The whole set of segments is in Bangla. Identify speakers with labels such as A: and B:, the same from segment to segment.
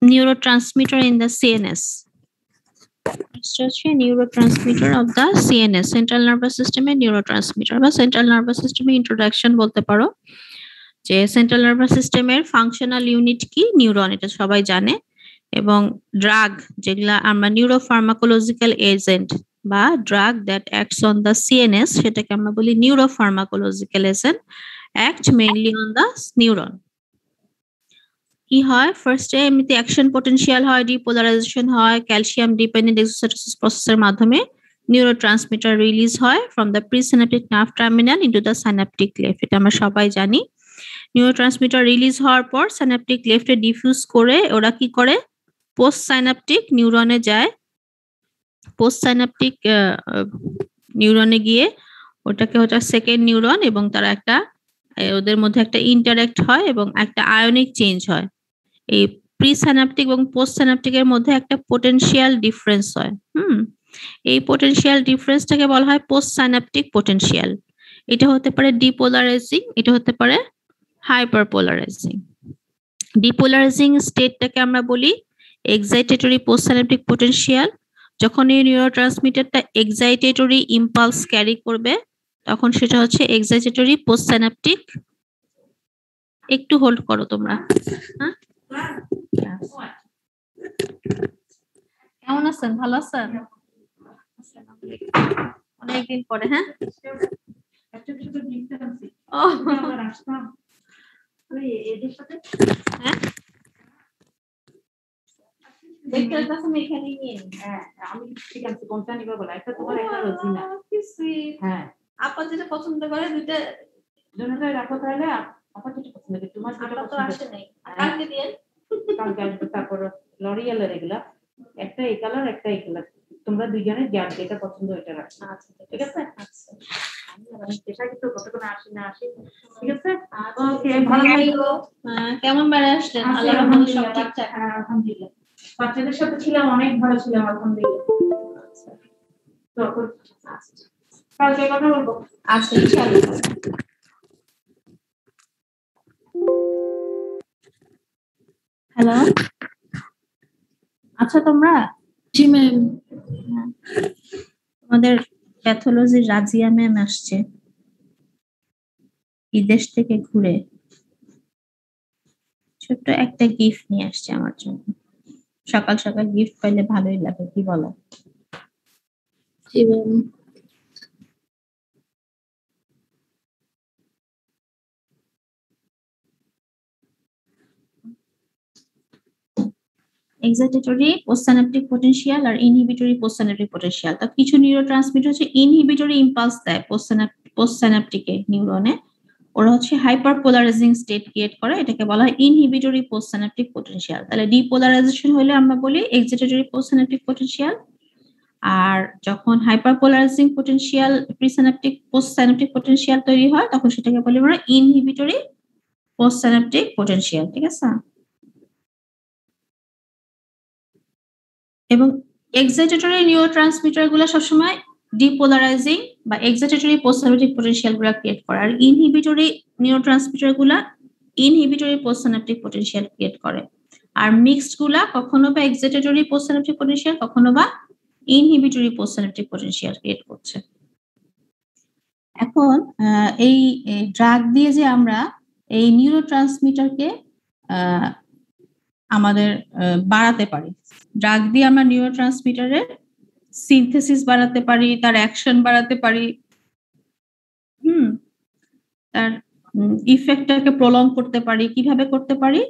A: neurotransmitter in the CNS. It's just a neurotransmitter of the CNS, central nervous system এর neurotransmitter বা central nervous system এর introduction বলতে পারো, যে সেন্ট্রাল নার্ভাস সিস্টেমের ফাংশনাল ইউনিট কি, নিউরন, এটা সবাই জানে। এবং ড্রাগ যেগুলা আমরা নিউরোফার্মাকোলজিক্যাল এজেন্ট বা drug that acts on the CNS, সেটাকে আমরা বলি neuropharmacological agent, act mainly on the neuron. কি হয়, ফার্স্টে এমনিতে অ্যাকশন পটেনশিয়াল হয়, ডিপোলারাইজেশন হয়, ক্যালসিয়াম ডিপেন্ডেন্ট এক্সোসাইটোসিস প্রসেসের মাধ্যমে নিউরোট্রান্সমিটার রিলিজ হয় from the presynaptic nerve terminal into the synaptic cleft, এটা আমরা সবাই জানি। নিউরোট্রান্সমিটার রিলিজ হওয়ার পর সাইনাপটিক ক্লেফটে ডিফিউজ করে ওরা কি করে, পোস্ট সাইনাপটিক নিউরনে যায়। পোস্ট সাইনাপটিক নিউরনে গিয়ে ওটা সেকেন্ড নিউরন, এবং তারা একটা ওদের মধ্যে একটা ইন্টারঅ্যাক্ট হয় এবং একটা আয়নিক চেঞ্জ হয়। এই প্রি সাইনাপটিক এবং পোস্ট সাইনাপটিকের মধ্যে একটা পোটেনশিয়াল ডিফারেন্স হয়। এই পোটেনশিয়াল ডিফারেন্সটাকে বলা হয় পোস্ট সাইনাপটিক পোটেনশিয়াল। এটা হতে পারে ডিপোলারাইজিং, এটা হতে পারে হাইপারপোলারাইজিং। ডিপোলারাইজিং স্টেটটাকে আমরা বলি এক্সাইটেটরি পোস্ট সাইনাপটিক পোটেনশিয়াল। যখন এই নিউরোট্রান্সমিটারটা এক্সাইটেটরি ইম্পালস ক্যারি করবে তখন সেটা হচ্ছে এক্সাইটেটরি পোস্ট সাইনাপটিক। একটু হোল্ড করো তোমরা। হ্যাঁ, কেমন আছেন? ভালো আছেন? অনেকদিন পরে। হ্যাঁ, আপা যেটা পছন্দ করে দুইটা রাখো, তাহলে আপা যেটা পছন্দ করে তোমার তো আসে নাই, কালকে দিয়ে কালকে আসবে। তারপর লরিয়ালের এগুলা একটা এই কালার, একটা এই কালার, তোমরা দুইজনে যার যেটা পছন্দ ওইটা রাখো। আচ্ছা, ঠিক আছে। আচ্ছা, আমি চেষ্টা করতে কতক্ষণ আসি না আসি, ঠিক আছে। ওকে, ভালো থাকো। কেমন বেড়ে আসলেন? আল্লাহর রহমতে সব ঠিকঠাক? আলহামদুলিল্লাহ, বাচ্চাদের সাথে ছিলাম, অনেক ভালো ছিলাম, আলহামদুলিল্লাহ। আচ্ছা, তো কালকে কথা বলবো। আচ্ছা, ইনশাআল্লাহ। হ্যালো, আচ্ছা তোমরা? জি ম্যাম। আমাদের প্যাথোলজির রাজিয়া ম্যাম আসছে বিদেশ থেকে ঘুরে, ছোট্ট একটা গিফট নিয়ে আসছে আমার জন্য। সকাল সকাল গিফট পাইলে ভালোই লাগে, কি বলো? জি ম্যাম। এক্সাইটেটরি পোস্টসাইনাপটিক পোটেনশিয়াল আর ইনহিবিটরি পোস্টসাইনাপটিক পোটেনশিয়াল। তো কিছু নিউরোট্রান্সমিটার হচ্ছে ইনহিবিটরি ইম্পালস দেয় পোস্টসাইনাপটিকে নিউরনে, ওরা হচ্ছে হাইপারপোলারাইজিং স্টেট ক্রিয়েট করে, এটাকে বলা হয় ইনহিবিটরি পোস্টসাইনাপটিক পোটেনশিয়াল। তাহলে ডিপোলারাইজেশন হলে আমরা বলি এক্সাইটেটরি পোস্টসাইনাপটিক পোটেনশিয়াল, আর যখন হাইপারপোলারাইজিং পোটেনশিয়াল প্রিসাইনাপটিক পোস্টসাইনাপটিক পোটেনশিয়াল তৈরি হয় তখন সেটাকে বলি আমরা ইনহিবিটরি পোস্টসাইনাপটিক পোটেনশিয়াল, ঠিক আছে। এবং এক্সাইটেটরি নিউরোট্রান্সমিটার গুলো সবসময় ডিপোলারাইজিং বা এক্সাইটেটরি পোস্টসাইনাপটিক পোটেনশিয়াল গুলো ক্রিয়েট করে, আর ইনহিবিটরি নিউরোট্রান্সমিটার গুলা ইনহিবিটরি পোস্টসাইনাপটিক পোটেনশিয়াল ক্রিয়েট করে। আর মিক্সড গুলা কখনো বা এক্সাইটেটরি পোস্টসাইনাপটিক পোটেনশিয়াল, কখনো বা ইনহিবিটরি পোস্টসাইনাপটিক পোটেনশিয়াল ক্রিয়েট করছে। এখন এই ড্রাগ দিয়ে যে আমরা এই নিউরোট্রান্সমিটারকে আমাদের বাড়াতে পারি, ড্রাগ দিয়ে আমরা নিউরোট্রান্সমিটারের সিনথেসিস বাড়াতে পারি, তার অ্যাকশন বাড়াতে পারি, তার ইফেক্টটাকে প্রলং করতে পারি। কিভাবে করতে পারি?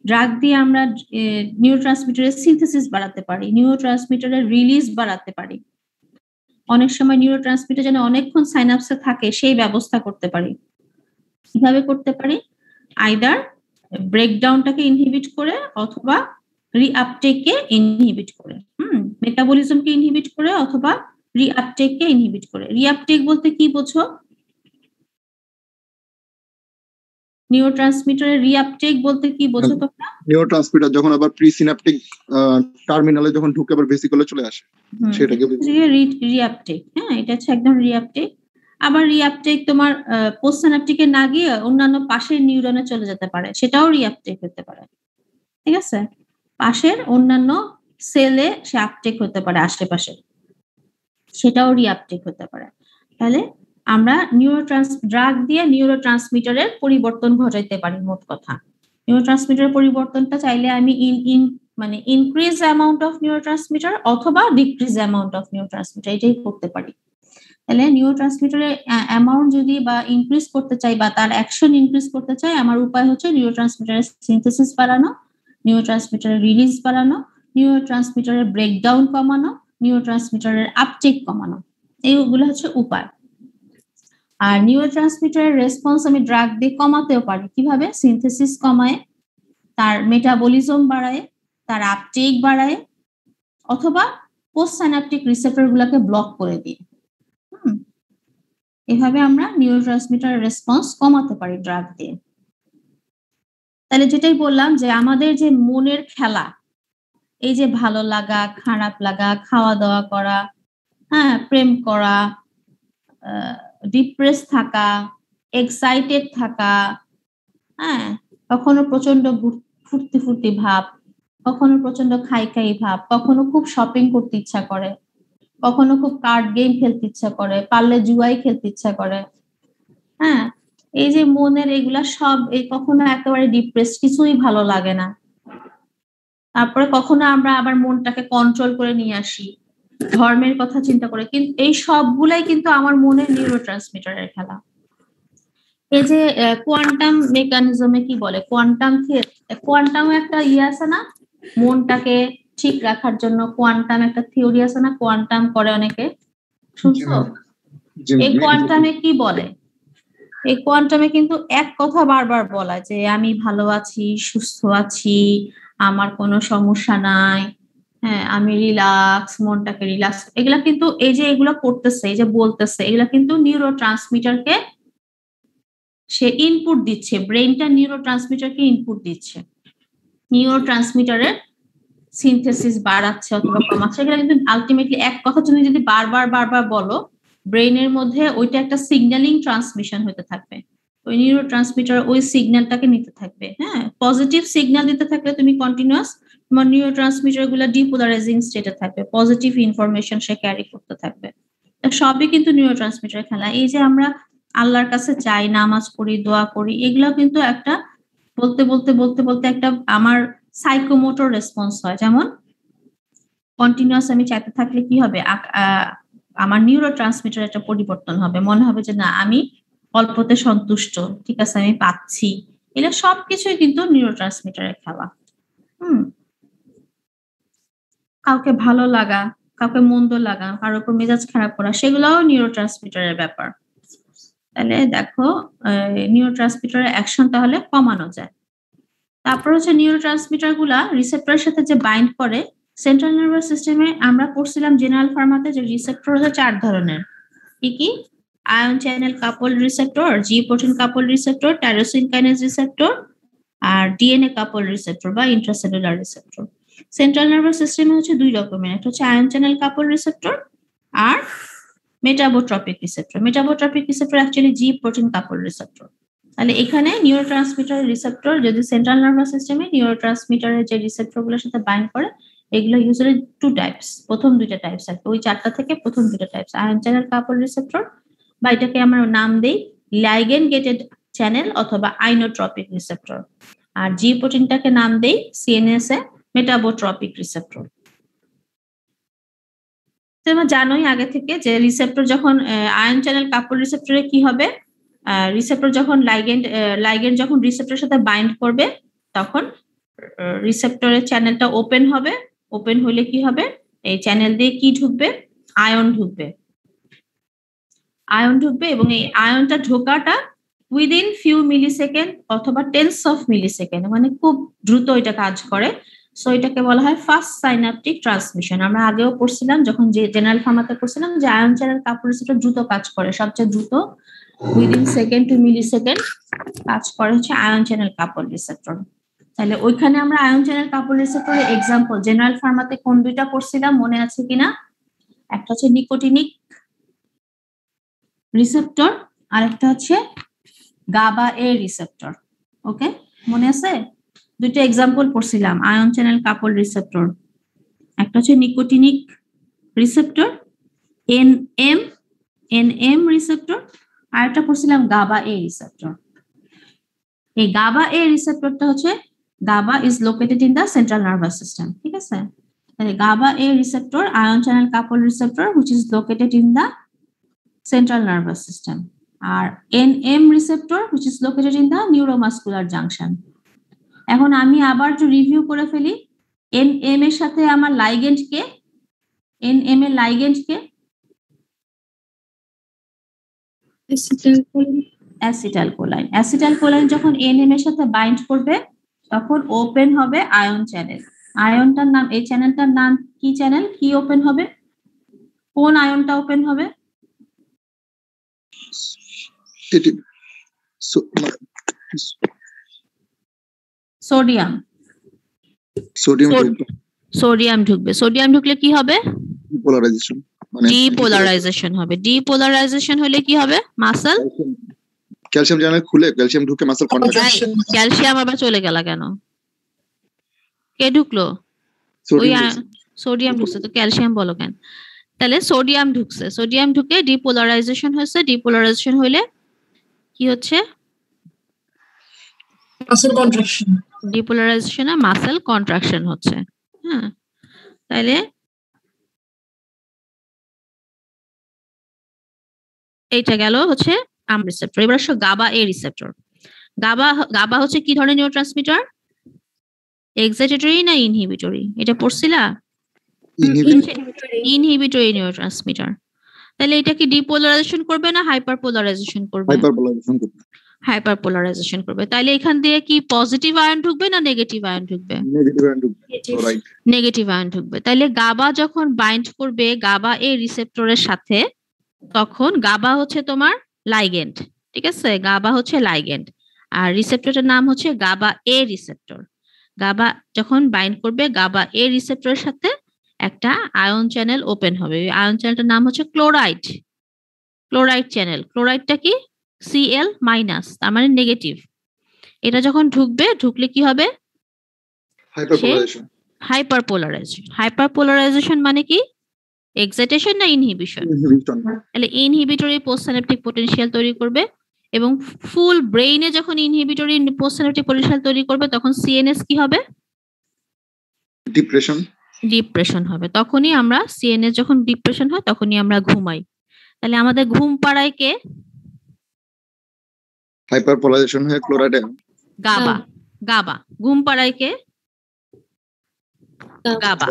A: ড্রাগ দিয়ে আমরা নিউরোট্রান্সমিটারের সিনথেসিস বাড়াতে পারি, নিউরোট্রান্সমিটারের রিলিজ বাড়াতে পারি। অনেক সময় নিউরোট্রান্সমিটার যেন অনেকক্ষণ সাইনাপসে থাকে সেই ব্যবস্থা করতে পারি। কিভাবে করতে পারি? আইদার ব্রেকডাউনটাকে ইনহিবিট করে অথবা রিআপটেককে ইনহিবিট করে, মেটাবলিজমকে ইনহিবিট করে অথবা রিআপটেককে ইনহিবিট করে। রিআপটেক বলতে কি বোঝো? নিউরোট্রান্সমিটারের রিআপটেক বলতে কি বোঝো তোমরা?
B: নিউরোট্রান্সমিটার যখন আবার প্রিসিনাপটিক টার্মিনালে যখন ঢুকে আবার ভেসিকলে চলে আসে সেটাকে
A: রিআপটেক। হ্যাঁ, এটা হচ্ছে একদম রিআপটেক। আবার রিঅ্যাপটেক তোমার পোস্ট সিনাপটিকে না গিয়ে অন্যান্য পাশের নিউরনে চলে যেতে পারে, সেটাও রিঅ্যাপটেক হতে পারে। ঠিক আছে, পাশের অন্যান্য সেলে সে আপটেক হতে পারে আশেপাশে, সেটাও রিঅ্যাপটেক হতে পারে। তাহলে আমরা ড্রাগ দিয়ে নিউরোট্রান্সমিটারের পরিবর্তন ঘটাইতে পারি। মোট কথা নিউরোট্রান্সমিটারের পরিবর্তনটা চাইলে আমি মানে ইনক্রিজ অ্যামাউন্ট অফ নিউরোট্রান্সমিটার অথবা ডিক্রিজ অ্যামাউন্ট অফ নিউরোট্রান্সমিটার, এটাই করতে পারি। তাহলে নিউরোট্রান্সমিটারের অ্যামাউন্ট যদি বা ইনক্রিজ করতে চাই বা তার অ্যাকশন ইনক্রিজ করতে চাই, আমার উপায় হচ্ছে নিউরোট্রান্সমিটারের সিনথেসিস বাড়ানো, নিউরোট্রান্সমিটারের রিলিজ বাড়ানো, নিউরোট্রান্সমিটারের ব্রেকডাউন কমানো, নিউরোট্রান্সমিটারের আপটেক কমানো, এইগুলো হচ্ছে উপায়। আর নিউরোট্রান্সমিটারের রেসপন্স আমি ড্রাগ দিয়ে কমাতেও পারি। কিভাবে? সিনথেসিস কমায়, তার মেটাবলিজম বাড়ায়, তার আপটেক বাড়ায়, অথবা পোস্ট সাইনাপটিক রিসেপ্টর গুলাকে ব্লক করে দিয়ে। এভাবে আমরা নিউরোট্রান্সমিটারের রেসপন্স কমাতে পারি ড্রাগ দিয়ে। তাহলে যেটাই বললাম যে আমাদের যে মনের খেলা, এই যে ভালো লাগা, খারাপ লাগা, খাওয়া দাওয়া করা, হ্যাঁ, প্রেম করা, ডিপ্রেস থাকা, এক্সাইটেড থাকা, হ্যাঁ, কখনো প্রচন্ড ফুর্তি ফুর্তি ভাব, কখনো প্রচন্ড খাই খাই ভাব, কখনো খুব শপিং করতে ইচ্ছা করে, কখনো খুব কার্ড গেম খেলতে ইচ্ছা করে, পারলে জুয়াই খেলতে ইচ্ছা করে, হ্যাঁ, এই যে মনের এগুলা সব, এই কখনো একেবারে ডিপ্রেস, কিছুই ভালো লাগে না। তারপরে কখনো আমরা আবার মনটাকে কন্ট্রোল করে নিয়ে আসি, ধর্মের কথা চিন্তা করে, কিন্তু এই সবগুলাই কিন্তু আমার মনের নিউরোট্রান্সমিটারের খেলা। এই যে কোয়ান্টাম মেকানিজমে কি বলে, কোয়ান্টাম একটা আছে না, মনটাকে ঠিক রাখার জন্য কোয়ান্টাম একটা থিওরি আছে না, কোয়ান্টাম করে অনেকে, শুনছো? এই কোয়ান্টামে কি বলে? এই কোয়ান্টামে কিন্তু এক কথা বারবার বলা যে আমি ভালো আছি, সুস্থ আছি, আমার কোনো সমস্যা নাই, হ্যাঁ, আমি রিল্যাক্স, মনটাকে রিল্যাক্স, এগুলা কিন্তু এই যে এগুলো করতেছে, এই যে বলতেছে, এগুলা কিন্তু নিউরোট্রান্সমিটারকে সে ইনপুট দিচ্ছে, ব্রেনটা নিউরোট্রান্সমিটারকে ইনপুট দিচ্ছে, নিউরোট্রান্সমিটারের সিনথেসিস বাড়াচ্ছে অথবা কমাচ্ছে। এগুলো কিন্তু আলটিমেটলি এক কথা তুমি যদি বারবার বলো, ব্রেনের মধ্যে ওইটা একটা সিগন্যালিং ট্রান্সমিশন হতে থাকবে, ওই নিউরোট্রান্সমিটার ওই সিগন্যালটাকে নিতে থাকবে। হ্যাঁ, পজিটিভ সিগন্যাল দিতে থাকলে তুমি কন্টিনিউয়াস তোমার নিউরোট্রান্সমিটার গুলো ডিপোলারাইজিং স্টেটে থাকবে, পজিটিভ ইনফরমেশন সে ক্যারি করতে থাকবে। সবই কিন্তু নিউরোট্রান্সমিটার খেলা। এই যে আমরা আল্লাহর কাছে চাই, নামাজ পড়ি, দোয়া করি, এগুলো কিন্তু একটা বলতে একটা আমার সাইকোমোটর রেসপন্স হয়। যেমন কন্টিনিউয়াস আমি চাইতে থাকলে কি হবে, আমার নিউরোট্রান্সমিটার একটা পরিবর্তন হবে, মনে হবে যে না, আমি অল্পতে সন্তুষ্ট, ঠিক আছে, আমি পাচ্ছি। এগুলো সবকিছুই কিন্তু নিউরোট্রান্সমিটারের খেলা। কাউকে ভালো লাগা, কাউকে মন্দ লাগা, কারোর উপর মেজাজ খারাপ করা, সেগুলোও নিউরোট্রান্সমিটারের ব্যাপার। তাহলে দেখো, নিউরোট্রান্সমিটারের অ্যাকশন তাহলে কমানো যায়। তারপর হচ্ছে নিউরোট্রান্সমিটার গুলা রিসেপ্টরের সাথে যে বাইন্ড করে, সেন্ট্রাল নার্ভাস সিস্টেমে আমরা পড়ছিলাম জেনারেল ফার্মাতে যে রিসেপ্টর হচ্ছে 4 ধরনের। কি? আয়ন চ্যানেল কাপল রিসেপ্টর, জি protein couple receptor, tyrosine kinase receptor, আর ডিএনএ কাপল রিসেপ্টর বা ইন্ট্রাসেলুলার রিসেপ্টর। সেন্ট্রাল নার্ভাস সিস্টেমে হচ্ছে 2 রকমের, একটা হচ্ছে আয়ন চ্যানেল কাপল রিসেপ্টর আর মেটাবোট্রপিক রিসেপ্টর। মেটাবোট্রপিক রিসেপ্টর অ্যাকচুয়ালি জি প্রোটিন কাপল রিসেপ্টর। তাহলে এখানে নিউরোট্রান্সমিটার রিসেপ্টর যদি সেন্ট্রাল নার্ভাস সিস্টেমে নিউরোট্রান্সমিটারের যে রিসেপ্টরগুলোর সাথে বাইন্ড করে, এগুলো ইউজুয়ালি 2 টাইপস, প্রথম 2টা টাইপস আর ওই 4টা থেকে প্রথম 2টা types, ion channel couple receptor বা এটাকে আমরা নাম দেই লাইগেন্ড গেটেড চ্যানেল অথবা আইনোট্রপিক রিসেপ্টর, আর জি প্রোটিনটাকে নাম দেই সিএনএস এ মেটাবোট্রপিক রিসেপ্টর। তোমরা জানোই আগে থেকে যে রিসেপ্টর যখন আয়ন চ্যানেল কাপল রিসেপ্টরে কি হবে, রিসেপ্টর যখন লাইগেন্ড যখন রিসেপ্টরের সাথে বাইন্ড করবে, তখন রিসেপ্টরের চ্যানেলটা ওপেন হবে। ওপেন হলে কি হবে, এই চ্যানেল দিয়ে কি ঢুকবে, আয়ন ঢুকবে। আয়ন ঢুকবে এবং এই আয়নটা ঢোকাটা উইদিন ফিউ মিলিসেকেন্ড অথবা টেন্স অফ মিলিসেকেন্ড, মানে খুব দ্রুত এটা কাজ করে। সো এটাকে বলা হয় ফাস্ট সাইনাপটিক ট্রান্সমিশন। আমরা আগেও পড়ছিলাম যখন যে জেনারেল ফার্মাতে পড়ছিলাম যে আয়ন চ্যানেল কাপল রিসেপ্টর দ্রুত কাজ করে, সবচেয়ে দ্রুত উইদিন সেকেন্ড টু মিলিসেকেন্ড কাজ করে হচ্ছে আয়ন চ্যানেল কাপল রিসেপ্টর। তাহলে ওইখানে আমরা আয়ন চ্যানেল কাপল রিসেপ্টরের এক্সাম্পল জেনারেল ফার্মাতে কোন 2টা পড়ছিলাম মনে আছে কিনা? একটা হচ্ছে নিকোটিনিক রিসেপ্টর, আর একটা হচ্ছে গাবা এ রিসেপ্টর। ওকে, মনে আছে? দুইটা এক্সাম্পল পড়ছিলাম, আয়ন চ্যানেল কাপল রিসেপ্টর। একটা হচ্ছে নিকোটিনিক রিসেপ্টর এনএম রিসেপ্টর, আর একটা পড়ছিলাম গাবা এ রিসেপ্টর। এই গাবা এ রিসেপ্টরটা হচ্ছে GABA is located in the central nervous system, ঠিক আছে? তাহলে GABA A receptor ion channel couple receptor which is located in the central nervous system, আর NM receptor which is located in the neuromuscular junction. এখন আমি আবার একটু রিভিউ করে ফেলি। এনএম এর সাথে আমার লাইগেন্ড কে? এনএম এর লাইগেন্ড কে? অ্যাসিটাইলকোলাইন। অ্যাসিটাইলকোলাইন যখন এনএম এর সাথে বাইন্ড করবে তখন ওপেন হবে আয়ন চ্যানেল। আয়নটার নাম, এই চ্যানেলটার নাম কি চ্যানেল? কি ওপেন হবে? কোন আয়নটা ওপেন হবে? সোডিয়াম। সোডিয়াম ঢুকবে। সোডিয়াম ঢুকলে কি হবে?
B: ডিপোলারাইজেশন।
A: ডিপোলারাইজেশন হবে। ডিপোলারাইজেশন হলে কি হবে? মাসল
B: ক্যালসিয়াম চ্যানেল খুলে ক্যালসিয়াম ঢুকে মাসল কন্ট্রাকশন।
A: ক্যালসিয়াম আবার চলে গেল কেন? কে ঢুকলো? ওই সোডিয়াম ঢুকছে, তো ক্যালসিয়াম বলো কেন? তাহলে সোডিয়াম ঢুকছে, সোডিয়াম ঢুকে ডিপোলারাইজেশন হয়েছে। ডিপোলারাইজেশন হলে কি হচ্ছে?
C: Muscle contraction.
A: ডিপোলারাইজেশনে মাসল কন্ট্রাকশন হচ্ছে। হ্যাঁ, তাহলে এইটা গেল হচ্ছে আম রিসেপ্টর। এবার আসো গাবা এ রিসেপ্টর। গাবা হচ্ছে কি ধরনের নিউরোট্রান্সমিটার? এক্সাইটেটরি না ইনহিবিটরি? এটা পড়ছিলা? Inhibitory neurotransmitter. তাহলে এটা কি ডিপোলারাইজেশন করবে না হাইপারপোলারাইজেশন করবে? হাইপারপোলারাইজেশন করবে। তাহলে এখান দিয়ে কি পজিটিভ আয়ন ঢুকবে না নেগেটিভ আয়ন ঢুকবে? নেগেটিভ আয়ন ঢুকবে। তাহলে গাবা যখন বাইন্ড করবে গাবা এ রিসেপ্টরের সাথে, তখন গাবা হচ্ছে তোমার লাইগেন্ড, ঠিক আছে? গাবা হচ্ছে লাইগেন্ড, আর রিসেপ্টরের নাম হচ্ছে গাবা এ রিসেপ্টর। গাবা যখন বাইন্ড করবে গাবা এ রিসেপ্টরের সাথে, একটা আয়ন চ্যানেল ওপেন হবে। ওই আয়ন চ্যানেলটার নাম হচ্ছে ক্লোরাইড। Chloride channel. ক্লোরাইডটা কি? Cl মাইনাস, তার মানে নেগেটিভ। এটা যখন ঢুকবে, ঢুকলে কি হবে? হাইপারপোলারাইজেশন। হাইপারপোলারাইজেশন মানে কি? এক্সাইটেশন না ইনহিবিশন? তাহলে ইনহিবিটরি পোস্টসিনাপটিক পোটেনশিয়াল তৈরি করবে, এবং ফুল ব্রেইনে যখন ইনহিবিটরি পোস্টসিনাপটিক পোটেনশিয়াল তৈরি করবে তখন সিএনএস কি হবে? ডিপ্রেশন হবে। তখনই আমরা সিএনএস যখন ডিপ্রেশন হয় তখনই আমরা ঘুমাই। তাহলে আমাদের ঘুম পাড়ায় কে?
B: হাইপারপোলারাইজেশন হয়ে ক্লোরাইড
A: গাবা। গাবা ঘুম পাড়ায় কে? গাবা।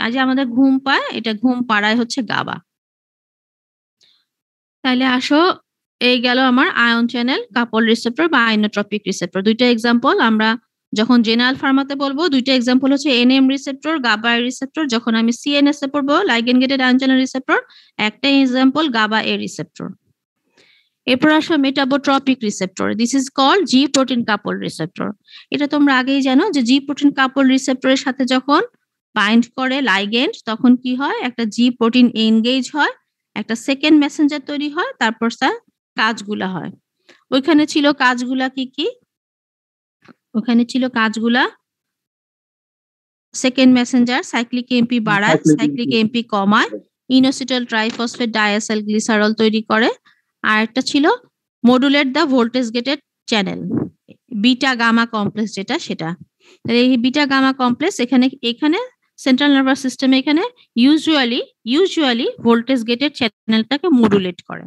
A: আজ আমাদের ঘুম পায়, এটা ঘুম পাড়ায় হচ্ছে গাবা। তাহলে আসো, এই গেল আমার আয়ন চ্যানেল কাপল রিসেপ্টর বা আইনোট্রপিক রিসেপ্টর। দুইটা এক্সাম্পল আমরা যখন জেনারেল ফার্মাতে বলবো, দুইটা এক্সাম্পল হচ্ছে এনএম রিসেপ্টর, গাবা রিসেপ্টর। যখন আমি সিএনএস এ পড়বো, ligand gated ion channel receptor, একটা এক্সাম্পল গাবা এ রিসেপ্টর। এরপর আসো metabotropic receptor. This is called G protein couple receptor. এটা তোমরা আগেই জানো যে জি প্রোটিন কাপল রিসেপ্টরের সাথে যখন বাইন্ড করে লাইগেন্ড, তখন কি হয়? একটা জি প্রোটিন এনগেজ হয়, একটা সেকেন্ড মেসেঞ্জার তৈরি হয়, তারপর তার কাজগুলা হয়। ওইখানে ছিল কাজগুলা কি কি? ওখানে ছিল কাজগুলা, সেকেন্ড মেসেঞ্জার সাইক্লিক এমপি বাড়ায়, সাইক্লিক এমপি কমায়, ইনোসিটাইল ট্রাইফসফেট ডায়াসাইল গ্লিসারল তৈরি করে, আর একটা ছিল modulate the voltage gated channel, beta gamma complex যেটা, সেটা। তাহলে এই বিটা গামা কমপ্লেক্স এখানে সেন্ট্রাল নার্ভাস সিস্টেমে এখানে ইউজুয়ালি ভোল্টেজ গেটেড চ্যানেলটাকে মডুলেট করে।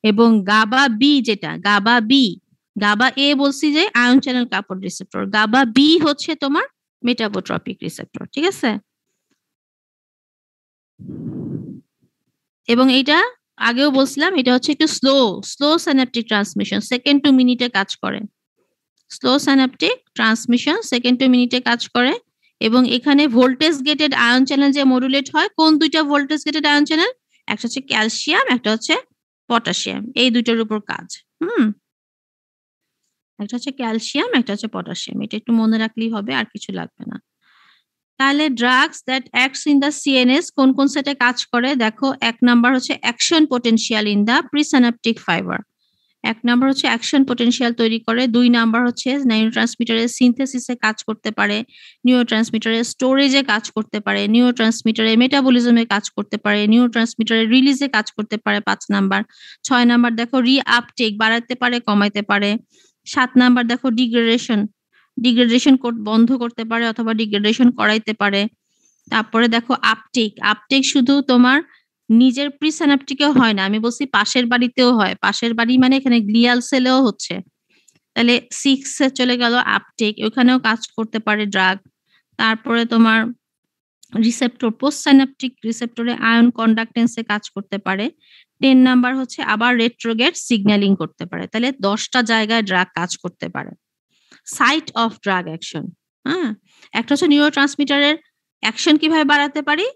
A: এবং গাবা বি যেটা, গাবা এ বলছি যে ion channel couple receptor, GABA B হচ্ছে তোমার মেটাবোট্রপিক রিসেপ্টর, ঠিক আছে? এবং এটা আগেও বলছিলাম, এটা হচ্ছে একটু slow synaptic transmission, second to মিনিটে কাজ করে। Slow synaptic transmission second to মিনিটে কাজ করে। এবং এখানে ভোল্টেজ গেটেড আয়ন চ্যানেল যে মডুলেট হয়, কোন দুইটা ভোল্টেজ গেটেড আয়ন চ্যানেল? একটা হচ্ছে ক্যালসিয়াম, একটা হচ্ছে পটাশিয়াম, এই দুইটার উপর কাজ। একটা হচ্ছে ক্যালসিয়াম, একটা হচ্ছে পটাশিয়াম। এটা একটু মনে রাখলেই হবে, আর কিছু লাগবে না। তাহলে drugs that acts in the CNS কোন কোন সেটে কাজ করে দেখো, 1 নাম্বার হচ্ছে action potential in the presynaptic fibre, 1 number হচ্ছে অ্যাকশন পটেনশিয়াল তৈরি করে, 2 নাম্বার হচ্ছে নিউরোট্রান্সমিটারের সিনথেসিসে কাজ করতে পারে, নিউরোট্রান্সমিটারের স্টোরেজে কাজ করতে পারে, নিউরোট্রান্সমিটারের মেটাবলিজমে কাজ করতে পারে, নিউরোট্রান্সমিটারের রিলিজে কাজ করতে পারে 5 নাম্বার, 6 নাম্বার দেখো রিআপটেক বাড়াতে পারে কমাইতে পারে, 7 নাম্বার দেখো ডিগ্রেডেশন বন্ধ করতে পারে অথবা ডিগ্রেডেশন করাইতে পারে। তারপরে দেখো আপটেক শুধু তোমার নিজের প্রিসিনাপটিকেও হয় না, আমি বলছি পাশের বাড়িতেও হয়, পাশের বাড়ি মানে এখানে গ্লিয়াল সেলেও হচ্ছে। তাহলে 6 এ চলে গেল আপটেক, ওখানেও কাজ করতে পারে ড্রাগ। তারপরে তোমার রিসেপ্টর, পোস্ট সিনাপটিক রিসেপ্টরে আয়ন কন্ডাক্টেন্সে কাজ করতে পারে। 10 নাম্বার হচ্ছে আবার রেট্রোগেট সিগন্যালিং করতে পারে। তাহলে 10টা জায়গায় ড্রাগ কাজ করতে পারে। সাইট অফ ড্রাগ অ্যাকশন, হ্যাঁ, একটা হচ্ছে নিউরোট্রান্সমিটারের অ্যাকশন কিভাবে বাড়াতে পারি,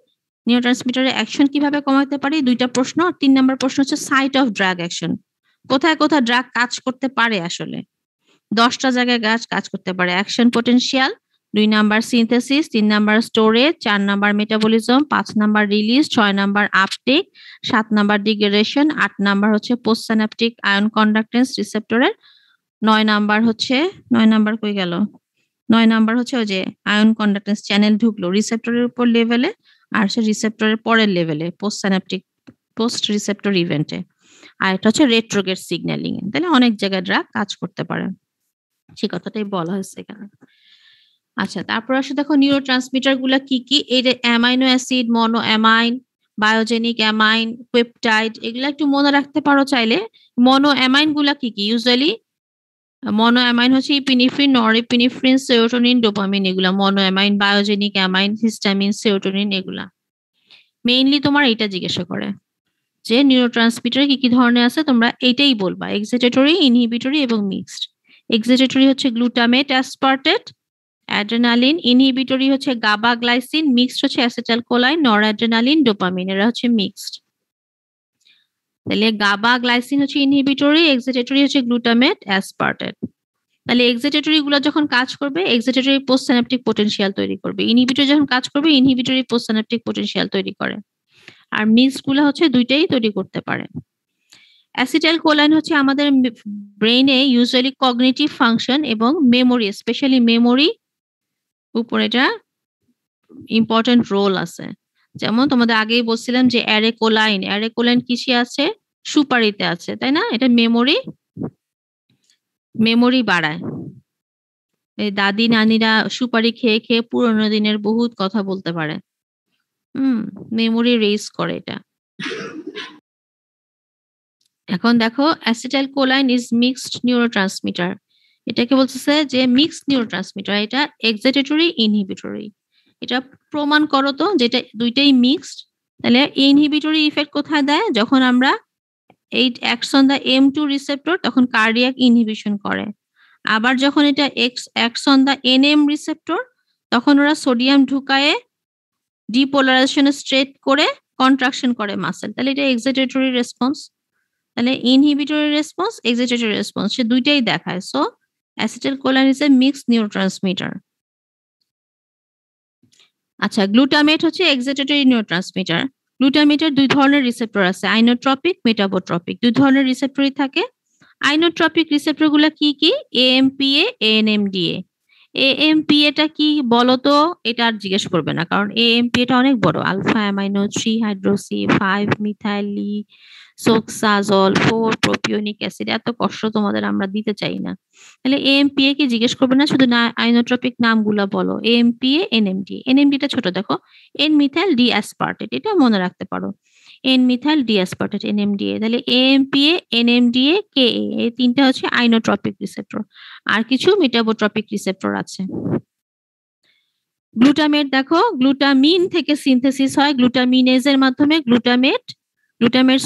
A: নিউরোট্রান্সমিটারের অ্যাকশন কিভাবে কমাতে পারি, 2টা প্রশ্ন। 3 নাম্বার প্রশ্ন হচ্ছে সাইট অফ ড্রাগ অ্যাকশন, কোথায় কোথায় ড্রাগ কাজ করতে পারে আসলে। 10টা জায়গায় কাজ করতে পারে। Action potential, 2 number synthesis, 3 number storage, 4 number metabolism, 5 number release, 6 number uptake, 7 number degradation, 8 number হচ্ছে পোস্ট সিনাপটিক আয়ন কন্ডাক্টেন্স রিসেপ্টরের, 9 নাম্বার হচ্ছে 9 নাম্বার কই গেল, 9 নাম্বার হচ্ছে ওই যে আয়ন কন্ডাক্টেন্স চ্যানেল ঢুকলো রিসেপ্টরের উপর লেভেলে, আর সে রিসেপ্টরের পরের লেভেলে পোস্ট সিনাপটিক পোস্ট রিসেপ্টর ইভেন্টে, আর এটা হচ্ছে রেট্রোগেট সিগন্যালিং এ। তাহলে অনেক জায়গায় ড্রাগ কাজ করতে পারে, সে কথাটাই বলা হয়েছে এখানে। আচ্ছা, তারপর আসলে দেখো নিউরোট্রান্সমিটার গুলা কি কি, এই যে অ্যামাইনো অ্যাসিড, মনো অ্যামাইন, বায়োজেনিক অ্যামাইন, পেপটাইড, এগুলা একটু মনে রাখতে পারো চাইলে। মনো অ্যামাইন গুলা কি কি, ইউজুয়ালি মনো অ্যামাইন হচ্ছে ইপিনেফ্রিন, নরএপিনেফ্রিন, সেরোটোনিন, ডোপামিন, এগুলা mono amine. Biogenic amine histamine, serotonin, এগুলা মেইনলি তোমার এইটা জিজ্ঞাসা করে যে নিউরোট্রান্সমিটার কি কি ধরনের আছে, তোমরা এইটাই বলবা, এক্সিটেটরি, ইনহিবিটরি এবং মিক্সড। এক্সিটেটরি হচ্ছে গ্লুটামেট, অ্যাসপার্টেট, অ্যাড্রেনালিন, ইনহিবিটরি হচ্ছে গাবা গ্লাইসিন, মিক্সড হচ্ছে অ্যাসিটাইলকোলাইন, নরঅ্যাড্রেনালিন, ডোপামিন, এরা হচ্ছে মিক্সড। তাহলে গাবা গ্লাইসিন হচ্ছে ইনহিবিটরি, এক্সিটেটরি হচ্ছে গ্লুটামেট, অ্যাসপার্টেট। তাহলে এক্সিটেটরি গুলো যখন কাজ করবে এক্সিটেটরি পোস্ট সিনাপটিক পটেনশিয়াল তৈরি করবে, ইনহিবিটরি যখন কাজ করবে ইনহিবিটরি পোস্ট সিনাপটিক পটেনশিয়াল তৈরি করে, আর মিক্সড গুলো হচ্ছে দুইটাই তৈরি করতে পারে। অ্যাসিটাইলকোলাইন হচ্ছে আমাদের ব্রেইনে ইউজুয়ালি কগনিটিভ ফাংশন এবং মেমোরি, স্পেশালি মেমোরি উপরে এটা ইম্পর্টেন্ট রোল আছে। যেমন তোমাদের আগেই বলছিলাম যে অ্যারেকোলাইন কিসে আছে, সুপারিতে আছে, তাই না? এটা মেমোরি বাড়ায়। এই দাদি নানিরা সুপারি খেয়ে খেয়ে পুরোনো দিনের বহুত কথা বলতে পারে। মেমোরি রেইজ করে এটা। এখন দেখো অ্যাসিটাইলকোলাইন ইজ মিক্সড নিউরোট্রান্সমিটার, এটাকে বলতেছে যে মিক্সড নিউরোট্রান্সমিটার, এটা এক্সিটেটরি ইনহিবিটরি। এটা প্রমাণ করো তো যেটা দুইটাই মিক্সড। তাহলে ইনহিবিটরি ইফেক্ট কোথায় দেয়, যখন আমরা এই acts on the M2 receptor তখন কার্ডিয়াক ইনহিবিশন করে, আবার যখন এটা acts on the NM receptor তখন ওরা সোডিয়াম ঢুকায়ে ডিপোলারাইজেশন স্ট্রেট করে কন্ট্রাকশন করে মাসেল। তাহলে এটা এক্সিটেটরি রেসপন্স। তাহলে ইনহিবিটরি রেসপন্স, এক্সিটেটরি রেসপন্স, সে দুইটাই দেখায়। So acetylcholine is a mixed neurotransmitter. আচ্ছা, গ্লুটামেট হচ্ছে এক্সিটেটরি নিউরোট্রান্সমিটার। গ্লুটামেটের 2 ধরনের রিসেপ্টর আছে, আইনোট্রপিক, মেটাবোট্রপিক, 2 ধরনের রিসেপ্টরই থাকে। আইনোট্রপিক রিসেপ্টর গুলা কি কি, AMPA, ANMDA। AMPA টা কি বলতো, এটা আর জিজ্ঞেস করবে না, কারণ AMPA টা অনেক বড়, alpha amino 3 hydroxy 5 methyl isoxazole 4 propionic acid, এত কষ্ট তোমাদের আমরা দিতে চাই না। তাহলে AMPA কে জিজ্ঞেস করবে না, শুধু না আইনোট্রপিক নামগুলা বলো, AMPA, NMDA। NMDA টা ছোট দেখো, N মিথাইল ডি অ্যাসপার্টেট, এটা মনে রাখতে পারো, N methyl D aspartate, NMDA। তাহলে AMPA, NMDA, KA, এই তিনটা হচ্ছে আইনোট্রপিক রিসেপ্টর, আর কিছু মেটাবোট্রপিক রিসেপ্টর আছে। গ্লুটামেট দেখো, গ্লুটামিন থেকে সিনথেসিস হয়, গ্লুটামিনেজের মাধ্যমে গ্লুটামেট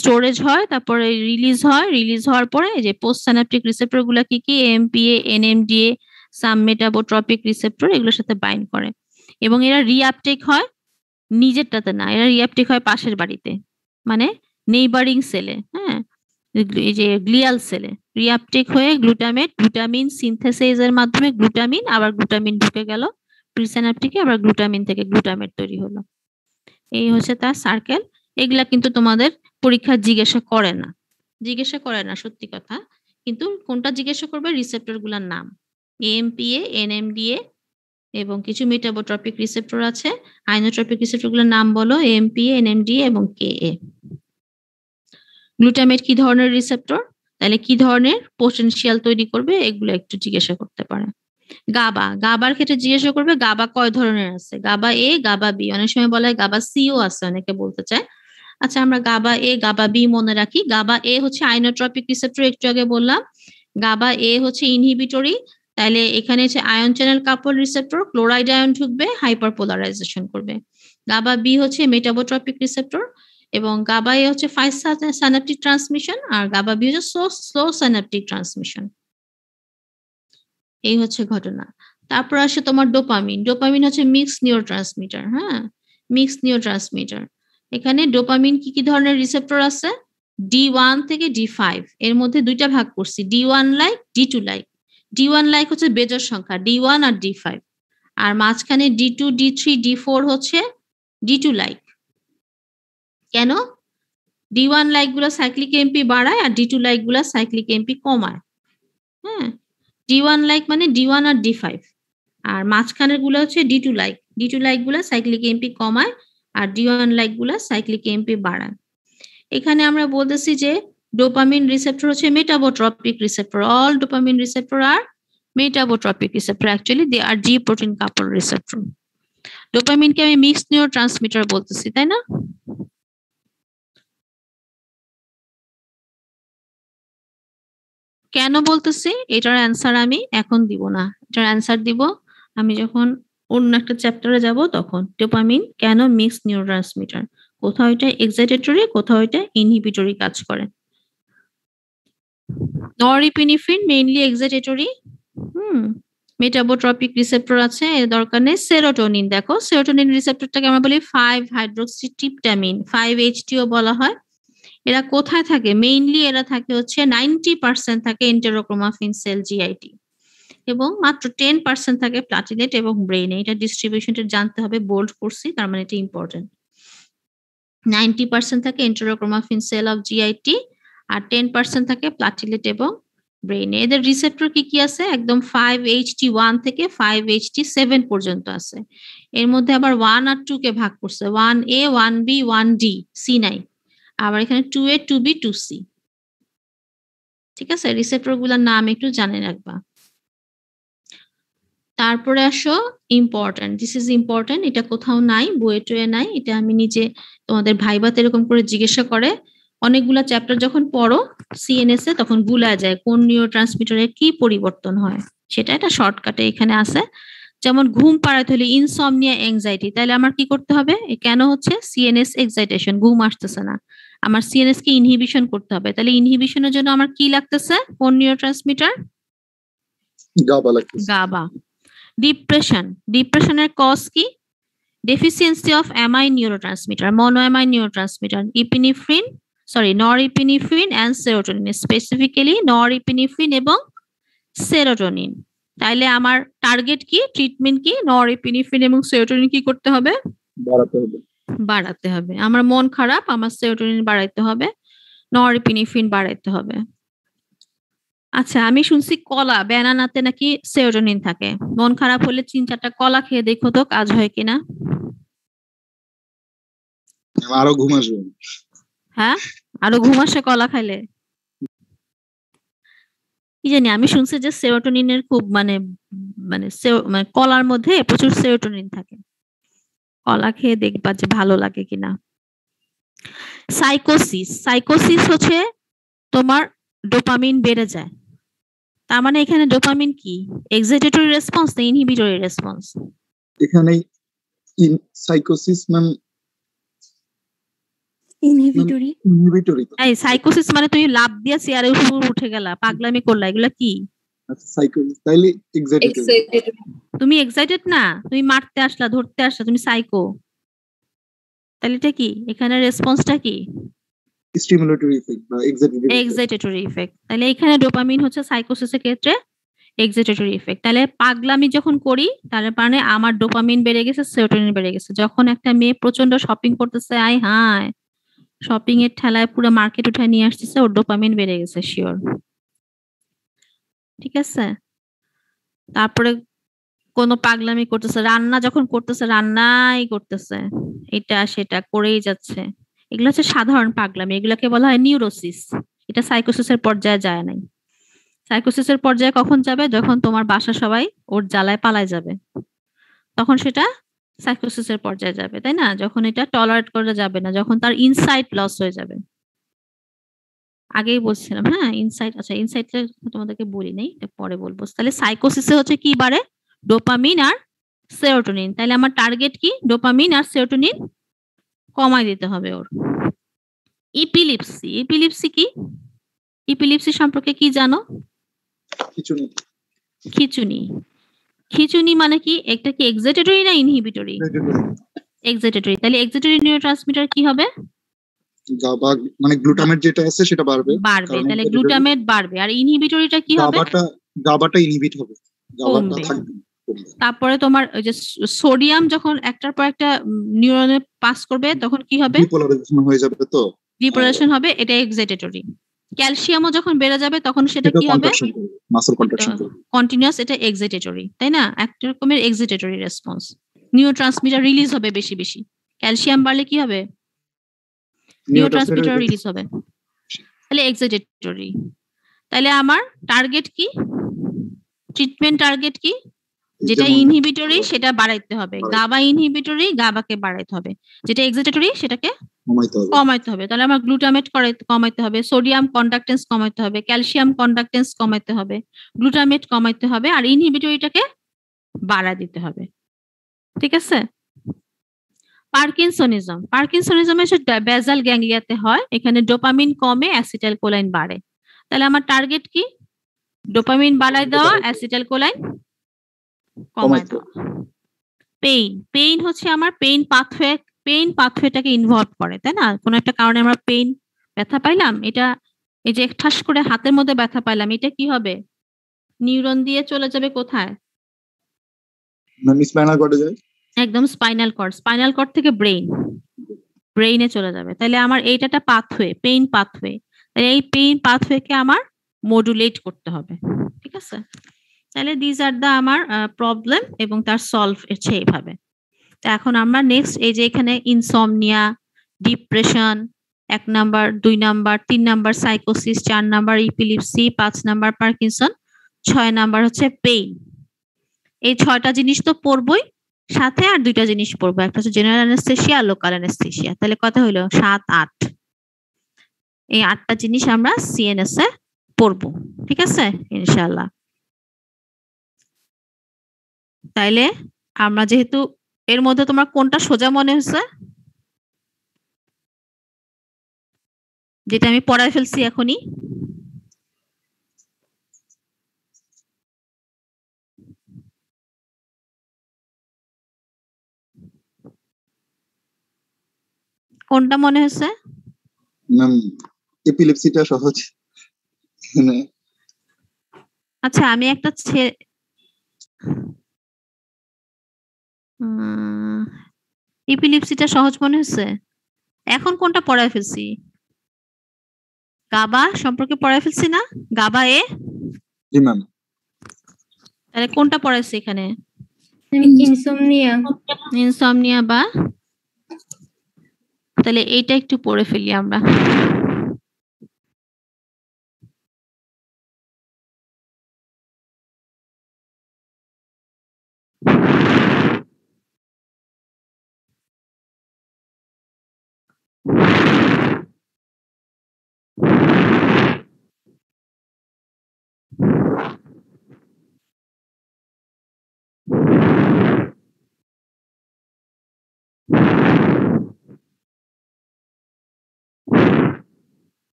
A: স্টোরেজ হয়, তারপরে রিলিজ হওয়ার পরে যে পোস্ট সিনাপটিক রিসেপ্টর গুলা কি কি, AMPA, NMDA, সাম মেটাবোট্রপিক রিসেপ্টর, এগুলোর সাথে বাইন্ড করে, এবং এরা রিআপটেক হয় নিজেরটাতে না, এরা রিআপটেক হয় পাশের বাড়িতে, মানে নেইবারিং সেলে, হ্যাঁ, এই যে গ্লিয়াল সেলে রিআপটেক হয়ে গ্লুটামিন সিনথেসিসের মাধ্যমে গ্লুটামিন ঢুকে গেল প্রিসিনাপটিকে আবার গ্লুটামিন থেকে গ্লুটামেট তৈরি হলো। এই হচ্ছে তার সার্কেল। এগুলা কিন্তু তোমাদের পরীক্ষা জিজ্ঞাসা করে না সত্যি কথা, কিন্তু কোনটা জিজ্ঞাসা করবে রিসেপ্টর গুলার নাম, এএমপিএ, এনএমডিএ এবং কিছু মেটাবোট্রপিক রিসেপ্টর আছে। আইনোট্রপিক রিসেপ্টর গুলোর নাম বলো, এএমপিএ, এনএমডিএ এবং কেএ। গ্লুটামেট কি ধরনের রিসেপ্টর, তাহলে কি ধরনের পোটেনশিয়াল তৈরি করবে, এগুলো একটু জিজ্ঞাসা করতে পারে। গাবার ক্ষেত্রে জিজ্ঞাসা করবে গাবা কয় ধরনের আছে, গাবা এ, গাবা বি, অনেক সময় বলা হয় গাবা সিও আছে, অনেকে বলতে চায়। আচ্ছা, আমরা গাবা এ, গাবা বি মনে রাখি। গাবা এ হচ্ছে আইনোট্রপিক রিসেপ্টর, একটু আগে বললাম। গাবা এ হচ্ছে ইনহিবিটরি, তাহলে এখানে হচ্ছে ion channel couple receptor, chloride ion ঢুকবে, হাইপারপোলারাইজেশন করবে। গাবা বি হচ্ছে মেটাবোট্রপিক রিসেপ্টর, এবং গাবা এ হচ্ছে ফাস্ট সাইনাপটিক ট্রান্সমিশন, আর গাবা বি হচ্ছে স্লো সাইনাপটিক ট্রান্সমিশন। এই হচ্ছে ঘটনা। তারপর আসে তোমার ডোপামিন। ডোপামিন হচ্ছে মিক্সড নিউরোট্রান্সমিটার। হ্যাঁ, মিক্সড নিউরোট্রান্সমিটার। এখানে ডোপামিন কি কি ধরনের রিসেপ্টর আছে, D1 থেকে D5, এর মধ্যে দুইটা ভাগ করছি, D1 like, D2 like. D1 like হচ্ছে বেজোড় সংখ্যা D1 আর D5, আর মাঝখানে D2, D3, D4 হচ্ছে D2 লাইক। কেন? D1 লাইক গুলো সাইক্লিক এমপি বাড়ায় আর D2 লাইক গুলো সাইক্লিক এমপি কমায়। হ্যাঁ, D1 লাইক মানে D1 আর D5, আর মাঝখানের গুলো হচ্ছে D2 লাইক। D2 লাইক গুলো সাইক্লিক এমপি কমায় আর D1 লাইক গুলো সাইক্লিক এমপি বাড়ায়। এখানে আমরা বলতেছি যে ডোপামিন রিসেপ্টর হচ্ছে metabotropic receptor. All dopamine receptor আর metabotropic receptor, actually they are G protein couple receptor. ডোপামিনকে আমি মিক্সড নিউরোট্রান্সমিটার বলতেছি, তাই না? কেন বলতেছি এটার অ্যান্সার আমি এখন দিব না, এটার অ্যান্সার দিব আমি যখন অন্য একটা চ্যাপ্টারে যাব তখন। ডোপামিন কেন মিক্সড নিউরোট্রান্সমিটার, কোথাও এটা এক্সাইটেটরি, কোথাও এটা ইনহিবিটরি কাজ করে। Norepinephrine mainly excitatory. Metabotropic receptor আছে, এর দরকার নেই। সেরোটোনিন, দেখো সেরোটোনিন রিসেপ্টরটাকে আমরা বলি 5-হাইড্রোক্সিট্রিপটামিন, 5-HTO বলা হয়। এরা কোথায় থাকে? মেইনলি এরা থাকে হচ্ছে 90% থাকে এন্টেরোক্রোমাফিন সেল, জিআইটি, এবং মাত্র 10% থাকে প্লাটিলেট এবং ব্রেইনে। এটা ডিস্ট্রিবিউশনটা জানতে হবে, বোল্ড করছি, তার মানে এটা ইম্পর্টেন্ট। 90% থাকে এন্টেরোক্রোমাফিন সেল অফ জিআইটি, আর 10% থাকে প্লাটিলেট এবং ব্রেইনে। এদের রিসেপ্টর কি কি আছে? একদম 5HT1 থেকে 5HT7 পর্যন্ত আছে। এর মধ্যে আবার 1 আর 2 কে ভাগ করছে, 1A, 1B, 1D, সি নাই। আবার এখানে 2A, 2B, 2C। ঠিক আছে, রিসেপ্টর গুলার নাম একটু জানে রাখবা। তারপরে আসো ইম্পর্টেন্ট, দিস ইজ ইম্পর্টেন্ট, এটা কোথাও নাই, বইয়ে টয়ে নাই, এটা আমি নিজে তোমাদের ভাইবাতে এরকম করে জিজ্ঞাসা করে। অনেকগুলা চ্যাপ্টার যখন পড়ো সিএনএস এ তখন ভুলা যায় কোন নিউরোট্রান্সমিটারে কি পরিবর্তন হয়, সেটা একটা শর্টকাটে এখানে আছে। যেমন ঘুম পাড়াতে হলে ইনসমনিয়া, এংজাইটি, তাহলে আমার কি করতে হবে? কেন হচ্ছে সিএনএস এক্সাইটেশন, ঘুম আসতেছে না, আমার সিএনএস কে ইনহিবিশন করতে হবে। তাহলে ইনহিবিশনের জন্য আমার কি লাগতেছে? কোন নিউরোট্রান্সমিটার?
B: গাবা লাগতেছে।
A: গাবা। ডিপ্রেশনের কজ কি? Deficiency of amine neurotransmitter, মনোঅ্যামাইন neurotransmitter, norepinephrine and serotonin, specifically norepinephrine এবং সেরোটোনিন। তাইলে আমার টার্গেট কি, ট্রিটমেন্ট কি? নরএপিনেফ্রিন এবং সেরোটোনিন কি করতে হবে? বাড়াতে হবে। আমার মন খারাপ, আমার সেরোটোনিন বাড়াইতে হবে, নরএপিনেফ্রিন বাড়াইতে হবে। আচ্ছা, আমি শুনছি কলা, ব্যানানাতে নাকি সেরোটোনিন থাকে। মন খারাপ হলে 3-4টা কলা খেয়ে দেখো তো কাজ হয় কিনা।
B: আরো ঘুম আসবে।
A: হ্যাঁ, আরো ঘুম আসে কলা খাইলে? কি জানি, আমি শুনছি যে সেরোটোনিনের খুব মানে কলার মধ্যে প্রচুর সেরোটোনিন থাকে। কলা খেয়ে দেখবা যে ভালো লাগে কিনা। সাইকোসিস হচ্ছে তোমার ডোপামিন বেড়ে যায়। তার মানে এখানে ডোপামিন কি, এক্সাইটেটরি রেসপন্স না ইনহিবিটরি রেসপন্স?
B: এখানে সাইকোসিস মানে
C: ইনহিবিটরি।
A: এই সাইকোসিস মানে তুমি লাভ দিয়া চেয়ারে উঠে গেলা, পাগলামি করলা, এগুলা কি?
B: আচ্ছা, সাইকোসিস তাইলে এক্সাইটেটরি।
A: তুমি এক্সাইটেড না, তুমি মারতে আসলা, ধরতে আসলা, তুমি সাইকো। তাহলে এটা কি? এখানে রেসপন্সটা কি?
B: স্টিমুলেটরি ইফেক্ট বা এক্সাইটেটরি
A: এক্সাইটেটরি ইফেক্ট। তাহলে এখানে ডোপামিন হচ্ছে সাইকোসিসের ক্ষেত্রে এক্সাইটেটরি ইফেক্ট। তাহলে পাগলামি যখন করি তার মানে আমার ডোপামিন বেড়ে গেছে, সেরোটোনিন বেড়ে গেছে। যখন একটা মেয়ে প্রচন্ড শপিং করতেছে, আয় হায়! শপিং এর ঠেলায় পুরো মার্কেট উঠায় নিয়ে আসতেছে, ওর ডোপামিন বেড়ে গেছে সিওর। ঠিক আছে? তারপরে কোনো পাগলামি করতেছে, রান্না যখন করতেছে, রান্নাই করতেছে। এটা সেটা করেই যাচ্ছে। এগুলো হচ্ছে সাধারণ পাগলামি। এগুলাকে বলা হয় নিউরোসিস। এটা সাইকোসিসের পর্যায়ে যায় নাই। সাইকোসিসের পর্যায়ে কখন যাবে? যখন তোমার বাসার সবাই ওর জ্বালায় পালায় যাবে। তখন সেটা সাইকোসিসের পর্যায়ে যাবে, তাই না? যখন এটা টলারেট করা যাবে না, যখন তার ইনসাইট লস হয়ে যাবে। আগেই বলছিলাম, হ্যাঁ? ইনসাইট, আচ্ছা ইনসাইটটা তোমাদেরকে বলি নাই, এটা পরে বলবো। তাহলে সাইকোসিসে হচ্ছে কি বাড়ে? ডোপামিন আর সেরোটোনিন। তাহলে আমার টার্গেট কি? ডোপামিন আর সেরোটোনিন কমায় দিতে হবে ওর। ইপিলিপসি, ইপিলিপসি কি? ইপিলিপসি সম্পর্কে কি জানো?
B: কিছু নেই।
A: খিঁচুনি। খিঁচুনি মানে কি? এটা কি এক্সাইটেটরি না ইনহিবিটরি? এক্সাইটেটরি। তাহলে এক্সাইটেটরি নিউরোট্রান্সমিটার কি হবে?
B: গাবা মানে গ্লুটামেট যেটা আছে সেটা বাড়বে।
A: বাড়বে।
B: কারণ
A: তাহলে
B: excited
A: গ্লুটামেট বাড়বে। আর ইনহিবিটরিটা কি হবে?
B: গাবাটা ইনহিবিট হবে। গাবাটা
A: কমবে।
B: থাকবে না, কমবে।
A: তারপরে তোমার ওই যে সোডিয়াম যখন একটার পর একটা নিউরনে পাস করবে তখন কি হবে?
B: ডিপোলারাইজেশন হয়ে যাবে তো।
A: ডিপোলারাইজেশন হবে, এটা এক্সাইটেটরি। ক্যালসিয়ামও যখন বেড়ে যাবে তখন সেটা
B: সেটা
A: কি হবে?
B: কন্ট্রাকশন করবে, মাসল কন্ট্রাকশন করবে।
A: কন্টিনিউয়াস, এটা এক্সাইটেটরি, তাই না? একটা রকমের এক্সাইটেটরি রেসপন্স। নিউরোট্রান্সমিটার রিলিজ হবে বেশি বেশি। ক্যালসিয়াম বাড়লে কি হবে? নিউরোট্রান্সমিটার রিলিজ হবে। তাহলে এক্সাইটেটরি। তাহলে আমার টার্গেট কি? ট্রিটমেন্ট টার্গেট কি? যেটা
B: যেমন
A: ইনহিবিটরি সেটা বাড়াইতে হবে। গাবা ইনহিবিটরি, গাবাকে বাড়াইতে হবে। যেটা এক্সাইটেটরি সেটাকে
B: কমাইতে হবে।
A: কমাইতে হবে। তাহলে আমার গ্লুটামেট কমাইতে হবে, সোডিয়াম কন্ডাক্টেন্স কমাইতে হবে, ক্যালসিয়াম কন্ডাক্টেন্স কমাইতে হবে, গ্লুটামেট কমাইতে হবে, আর ইনহিবিটরিটাকে বাড়া দিতে হবে। ঠিক আছে? পার্কিনসনিজম, পার্কিনসনিজম হচ্ছে বেসাল গ্যাংলিয়াতে হয়। এখানে ডোপামিন কমে, অ্যাসিটাইলকোলাইন বাড়ে। তাহলে আমার টার্গেট কি? ডোপামিন বাড়ায় দেওয়া, অ্যাসিটাইলকোলাইন কমায় দেওয়া। পেইন, পেইন হচ্ছে আমার পেইন পাথওয়েটাকে ইনভলভ করে, তাই না? কোনো একটা কারণে আমরা পেইন, ব্যথা পাইলাম, এটা এই যে ঠাস করে হাতের মধ্যে ব্যথা পাইলাম, এটা কি হবে? নিউরন দিয়ে চলে যাবে কোথায়?
B: স্পাইনাল কর্ডে যায়।
A: একদম স্পাইনাল কর্ড, স্পাইনাল কর্ড থেকে ব্রেইনে চলে যাবে। তাহলে আমার এইটা একটা পাথওয়ে, পেইন পাথওয়ে। তাহলে এই পেইন পাথওয়েকে আমার মডুলেট করতে হবে। ঠিক আছে? তাহলে দিস আর দা আমার প্রবলেম এবং তার সলভ হচ্ছে এইভাবে। তো এখন আমরা নেক্সট এই যে এখানে insomnia, depression ১ number, ২ number, ৩ number সাইকোসিস, ৪ number epilepsy, ৫ number Parkinson, ৬ number হচ্ছে পেইন। এই ৬টা জিনিস তো পড়বই, সাথে আর ২টা জিনিস পড়বো। একটা হচ্ছে জেনারেল অ্যানেস্থেসিয়া আর লোকাল অ্যানেস্থেসিয়া। তাহলে কথা হলো ৭, ৮। এই ৮টা জিনিস আমরা সিএনএস এ পড়বো। ঠিক আছে? ইনশাআল্লাহ। তাইলে আমরা যেহেতু এর মধ্যে তোমার কোনটা সোজা মনে হচ্ছে? যেটা আমি পড়ায় ফেলছি এখনই? কোনটা মনে হচ্ছে?
B: ম্যাম এপিলেপসিটা সহজ। মানে
A: আচ্ছা আমি একটা ইপিলিপসিটা সহজ মনে হচ্ছে। এখন কোনটা পড়ায় ফেলছি? গাবা সম্পর্কে পড়ায় ফেলছি না? গাবা এ?
B: জি ম্যাম।
A: তাহলে কোনটা পড়াইছি এখানে?
C: ইনসমনিয়া।
A: ইনসমনিয়া বা, তাহলে এইটা একটু পড়ে ফেলি আমরা।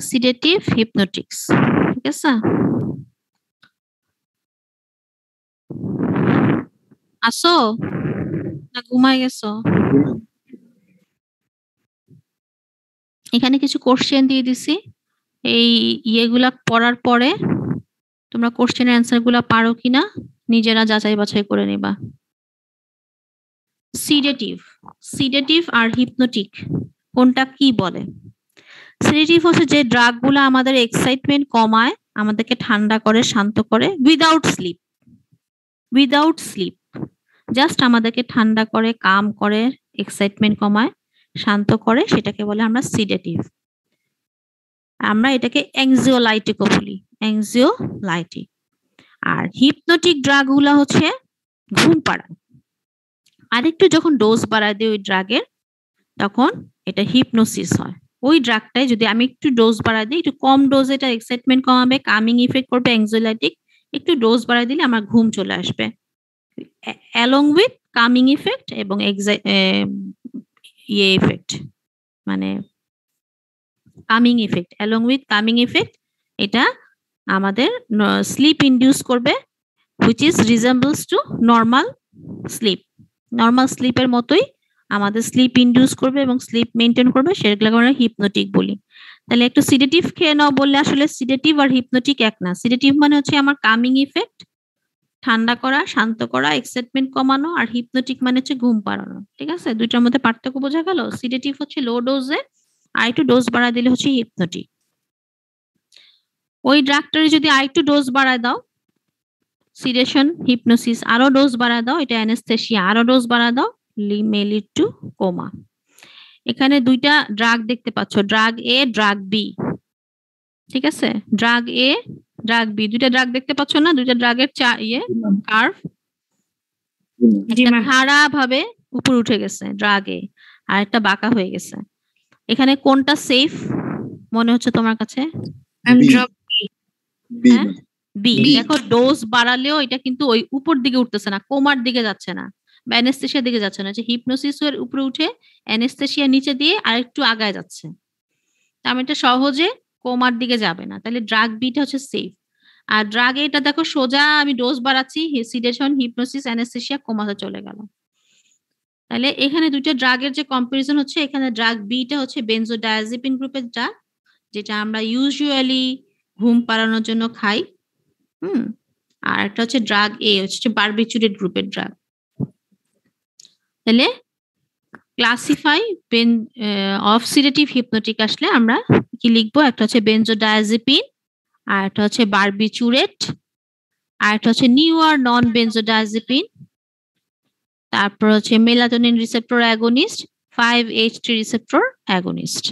A: সিডেটিভ হিপনোটিক্স, ঠিক আছে? আসো না ঘুমাই গেছো? এখানে কিছু কোশ্চেন দিয়ে দিছি, এই ইয়েগুলা পড়ার পরে তোমরা কোশ্চেনের অ্যান্সার গুলা পারো কিনা নিজেরা যাচাই বাছাই করে নিবা। সিডেটিভ আর হিপনোটিক কোনটা কি বলে? সিডেটিভ হচ্ছে যে ড্রাগ গুলা আমাদের এক্সাইটমেন্ট কমায়, আমাদেরকে ঠান্ডা করে, শান্ত করে, উইদাউট স্লিপ, জাস্ট আমাদেরকে ঠান্ডা করে, কাম করে, এক্সাইটমেন্ট কমায়, শান্ত করে, সেটাকে বলে আমরা সিডেটিভ। আমরা এটাকে অ্যাংজিওলাইটিকও বলি, অ্যাংজিওলাইটিক। আর হিপনোটিক ড্রাগ গুলা হচ্ছে ঘুম পাড়ায়। আরেকটু যখন ডোজ বাড়ায় দিই ওই ড্রাগের, তখন এটা হিপনোসিস হয়। ওই ড্রাগটাই যদি আমি একটু ডোজ বাড়ায় দিই, একটু কম ডোজে এটা এক্সাইটমেন্ট কমাবে, কামিং ইফেক্ট করবে, অ্যাংজিওলাইটিক, একটু ডোজ বাড়ায় দিলে আমার ঘুম চলে আসবে, অ্যালং উইথ কামিং ইফেক্ট এবং ইয়ে ইফেক্ট, মানে calming effect, along with calming effect, এটা আমাদের স্লিপ ইনডিউস করবে, which is resembles to normal স্লিপের মতোই আমাদের স্লিপ ইনডিউস করবে এবং স্লিপ মেনটেন করবে, সেগুলোকে আমরা হিপনোটিক বলি। তাহলে একটু সিডেটিভ খেয়ে নাও বললে আসলে সিডেটিভ আর হিপনোটিক এক না। সিডেটিভ মানে হচ্ছে আমার কামিং ইফেক্ট, ঠান্ডা করা, শান্ত করা, এক্সাইটমেন্ট কমানো, আর হিপনোটিক মানে হচ্ছে ঘুম পাড়ানো, ঠিক আছে? দুইটার মধ্যে পার্থক্য বোঝা গেল? সিডেটিভ হচ্ছে লো ডোজে, আর একটু ডোজ বাড়ায় দিলে হচ্ছে হিপনোটিক। ওই ড্রাগটারে যদি আরেকটু ডোজ বাড়ায় দাও, সিডেশন, হিপনোসিস, আরো ডোজ বাড়ায় দাও, এটা অ্যানেস্থেসিয়া, আরো ডোজ বাড়ায় দাও, মে লিড টু কোমা। এখানে দুইটা ড্রাগ দেখতে পাচ্ছ, ড্রাগ এ, ড্রাগ বি, ঠিক আছে? ড্রাগ এ, ড্রাগ বি, দুইটা ড্রাগ দেখতে পাচ্ছ না? দুইটা ড্রাগের কার্ভ খাড়া ভাবে উপরে উঠে গেছে ড্রাগ এ, আর একটা বাঁকা হয়ে গেছে। এখানে কোনটা সেফ মনে হচ্ছে তোমার কাছে? বি। দেখো ডোজ বাড়ালেও এটা কিন্তু ওই উপর দিকে উঠতেছে না, কোমার দিকে যাচ্ছে না, বা অ্যানেস্থেসিয়ার দিকে যাচ্ছে না, যে হিপনোসিস এর উপরে উঠে অ্যানেস্থেসিয়া নিচে দিয়ে আরেকটু আগায় যাচ্ছে, তার মানে এটা সহজে কোমার দিকে যাবে না। তাহলে ড্রাগ বিটা হচ্ছে সেফ। আর ড্রাগ এটা দেখো সোজা আমি ডোজ বাড়াচ্ছি, সিডেশন, হিপনোসিস, অ্যানেস্থেসিয়া, কোমাতে চলে গেল। তাহলে এখানে দুইটা ড্রাগের যে কম্পারিজন হচ্ছে, এখানে ড্রাগ বিটা হচ্ছে বেনজোডায়াজিপিন গ্রুপের ড্রাগ, যেটা আমরা ইউজুয়ালি ঘুম পাড়ানোর জন্য খাই। আর একটা হচ্ছে ড্রাগ এ, হচ্ছে বারবিচুরেট গ্রুপের ড্রাগ। তাহলে ক্লাসিফাই অফ সিডেটিভ হিপনোটিক আসলে আমরা কি লিখবো? একটা হচ্ছে বেনজোডায়াজিপিন, আর একটা হচ্ছে বারবিচুরেট, আর একটা হচ্ছে নিউয়ার নন বেনজোডায়াজিপিন, তারপর হচ্ছে melatonin receptor agonist, 5-HT receptor agonist.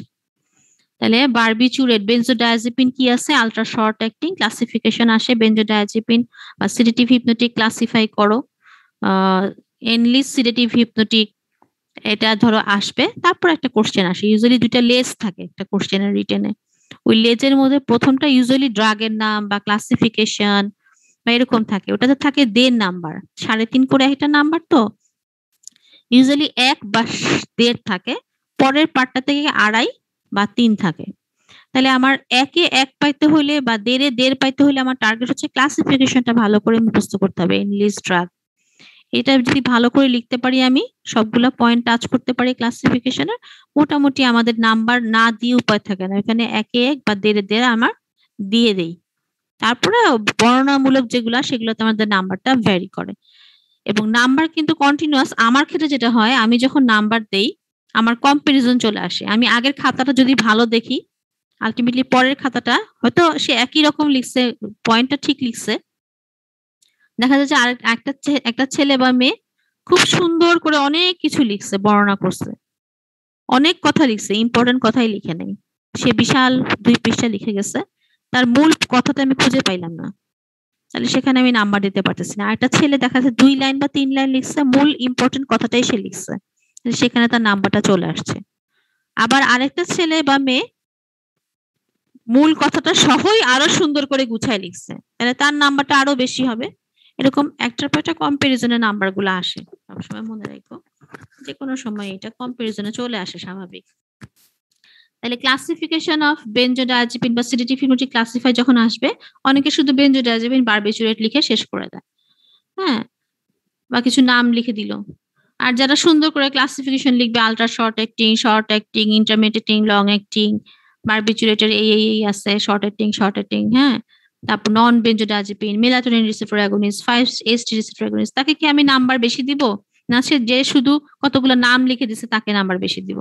A: তাহলে বারবিচুরেট, বেনজোডায়াজিপিন কি আছে? আলট্রা শর্ট অ্যাক্টিং, ক্লাসিফিকেশন আসে বেনজোডায়াজিপিন বা সিডেটিভ হিপনোটিক ক্লাসিফাই করো, এনলিস্ট সিডেটিভ হিপনোটিক, এটা ধরো আসবে। তারপর একটা কোশ্চেন আসে, ইউজুয়ালি দুইটা লেজ থাকে একটা কোশ্চেনের রিটেনে, ওই লেজের মধ্যে প্রথমটা ইউজুয়ালি ড্রাগের নাম বা ক্লাসিফিকেশন বা এরকম থাকে, ওটাতে থাকে দেড় নাম্বার, 3.5 করে একটা নাম্বার, তো ইউজুয়ালি 1 বা 1.5 থাকে, পরের পার্টটা থেকে 2.5 বা 3 থাকে। তাহলে আমার 1-এ 1 পাইতে হলে বা 1.5-এ 1.5 পাইতে হলে আমার টার্গেট হচ্ছে ক্লাসিফিকেশনটা ভালো করে মুখস্থ করতে হবে, এনলিস্ট ড্রাগ। এটা যদি ভালো করে লিখতে পারি, আমি সবগুলা পয়েন্ট টাচ করতে পারি ক্লাসিফিকেশনের, মোটামুটি আমাদের নাম্বার না দিয়ে উপায় থাকে না, এখানে 1-এ 1 বা 1.5-এ 1.5 আমার দিয়ে দেই। তারপরে বর্ণনামূলক যেগুলা, সেগুলোতে আমাদের নাম্বারটা ভ্যারি করে, এবং নাম্বার কিন্তু কন্টিনিউয়াস। আমার ক্ষেত্রে যেটা হয়, আমি যখন নাম্বার দেই আমার কম্পারিজন চলে আসে। আমি আগের খাতাটা যদি ভালো দেখি, আলটিমেটলি পরের খাতাটা হয়তো সে একই রকম লিখছে, পয়েন্টটা ঠিক লিখছে, দেখা যাচ্ছে আর একটা ছেলে বা মেয়ে খুব সুন্দর করে অনেক কিছু লিখছে, বর্ণনা করছে, অনেক কথা লিখছে, ইম্পর্টেন্ট কথাই লিখে নেই, সে বিশাল 2 পৃষ্ঠা লিখে গেছে, তার মূল কথাটা আমি খুঁজে পাইলাম না, তাহলে সেখানে আমি নাম্বার দিতে পারতেছি না। একটা ছেলে দেখা যাচ্ছে 2 লাইন বা 3 লাইন লিখছে, মূল ইম্পর্টেন্ট কথাটাই সে লিখছে, সেখানে তার নাম্বারটা চলে আসছে। আবার আরেকটা ছেলে বা মেয়ে মূল কথাটা সহই আরো সুন্দর করে গুছায় লিখছে, তাহলে তার নাম্বারটা আরো বেশি হবে। এরকম একটার পর একটা কম্পারিজনের নাম্বার গুলো আসে, সবসময় মনে রাখো। যে কোনো সময় এটা কম্পারিজনে চলে আসে স্বাভাবিক। তাহলে ক্লাসিফিকেশন অফ বেনজোডায়াজেপিন বা সিডেটিভ হিপনোটিক ক্লাসিফাই যখন আসবে, অনেকে শুধু বেনজোডায়াজেপিন বারবিচুরেট লিখে শেষ করে দেয়, হ্যাঁ, বা কিছু নাম লিখে দিল। আর যারা সুন্দর করে ক্লাসিফিকেশন লিখবে, ultra short acting, intermediating, long acting, বারবিচুরেটের এই আছে, শর্ট অ্যাক্টিং, হ্যাঁ, তারপর non benzodiazepine, melatonin receptor agonist, 5-HT receptor agonist, তাকে কি আমি নাম্বার বেশি দিব? না, সে যে শুধু কতগুলো নাম লিখে দিছে তাকে নাম্বার বেশি দিব?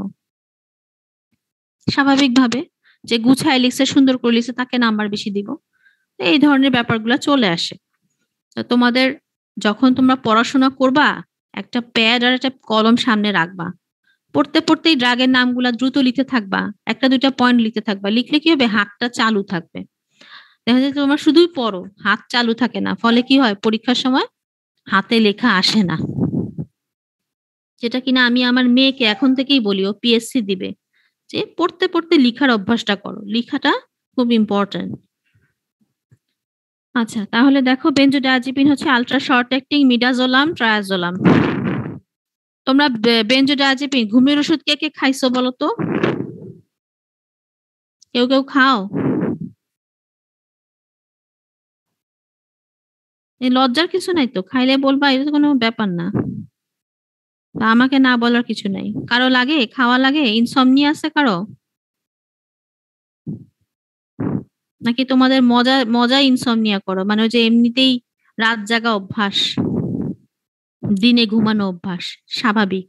A: স্বাভাবিকভাবে যে গুছায় লিখছে, সুন্দর করে লিখছে, তাকে নাম্বার বেশি দিব। এই ধরনের ব্যাপারগুলো চলে আসে। তো তোমাদের যখন তোমরা পড়াশোনা করবা, একটা প্যাড আর একটা কলম সামনে রাখবা, পড়তেই ড্রাগের নামগুলা দ্রুত লিখতে থাকবা, একটা দুইটা পয়েন্ট লিখতে থাকবা। লিখলে কি হবে? হাতটা চালু থাকবে। দেখা যায় তোমরা শুধুই পড়ো, হাত চালু থাকে না, ফলে কি হয়? পরীক্ষার সময় হাতে লেখা আসে না। যেটা কিনা আমি আমার মেয়েকে এখন থেকেই বলি, ও পিএসসি দিবে, যে পড়তে লিখার অভ্যাসটা করো, লিখাটা খুব ইম্পর্টেন্ট। আচ্ছা, তাহলে দেখো বেনজোডায়াজেপিন হচ্ছে ultra short acting, midazolam, triazolam. তোমরা বেনজোডায়াজেপিন ঘুমের ওষুধ কে কে খাইছো বলো তো? কেউ খাও? এই লজ্জার কিছু নাই তো, খাইলে বলবা, এটা তো কোনো ব্যাপার না। তা আমাকে না বলার কিছু নাই। কারো লাগে? খাওয়া লাগে? ইনসমনিয়া আছে কারো? নাকি তোমাদের মজা ইনসমনিয়া করো, মানে ওই যে এমনিতেই রাত জাগা অভ্যাস, দিনে ঘুমানো অভ্যাস স্বাভাবিক?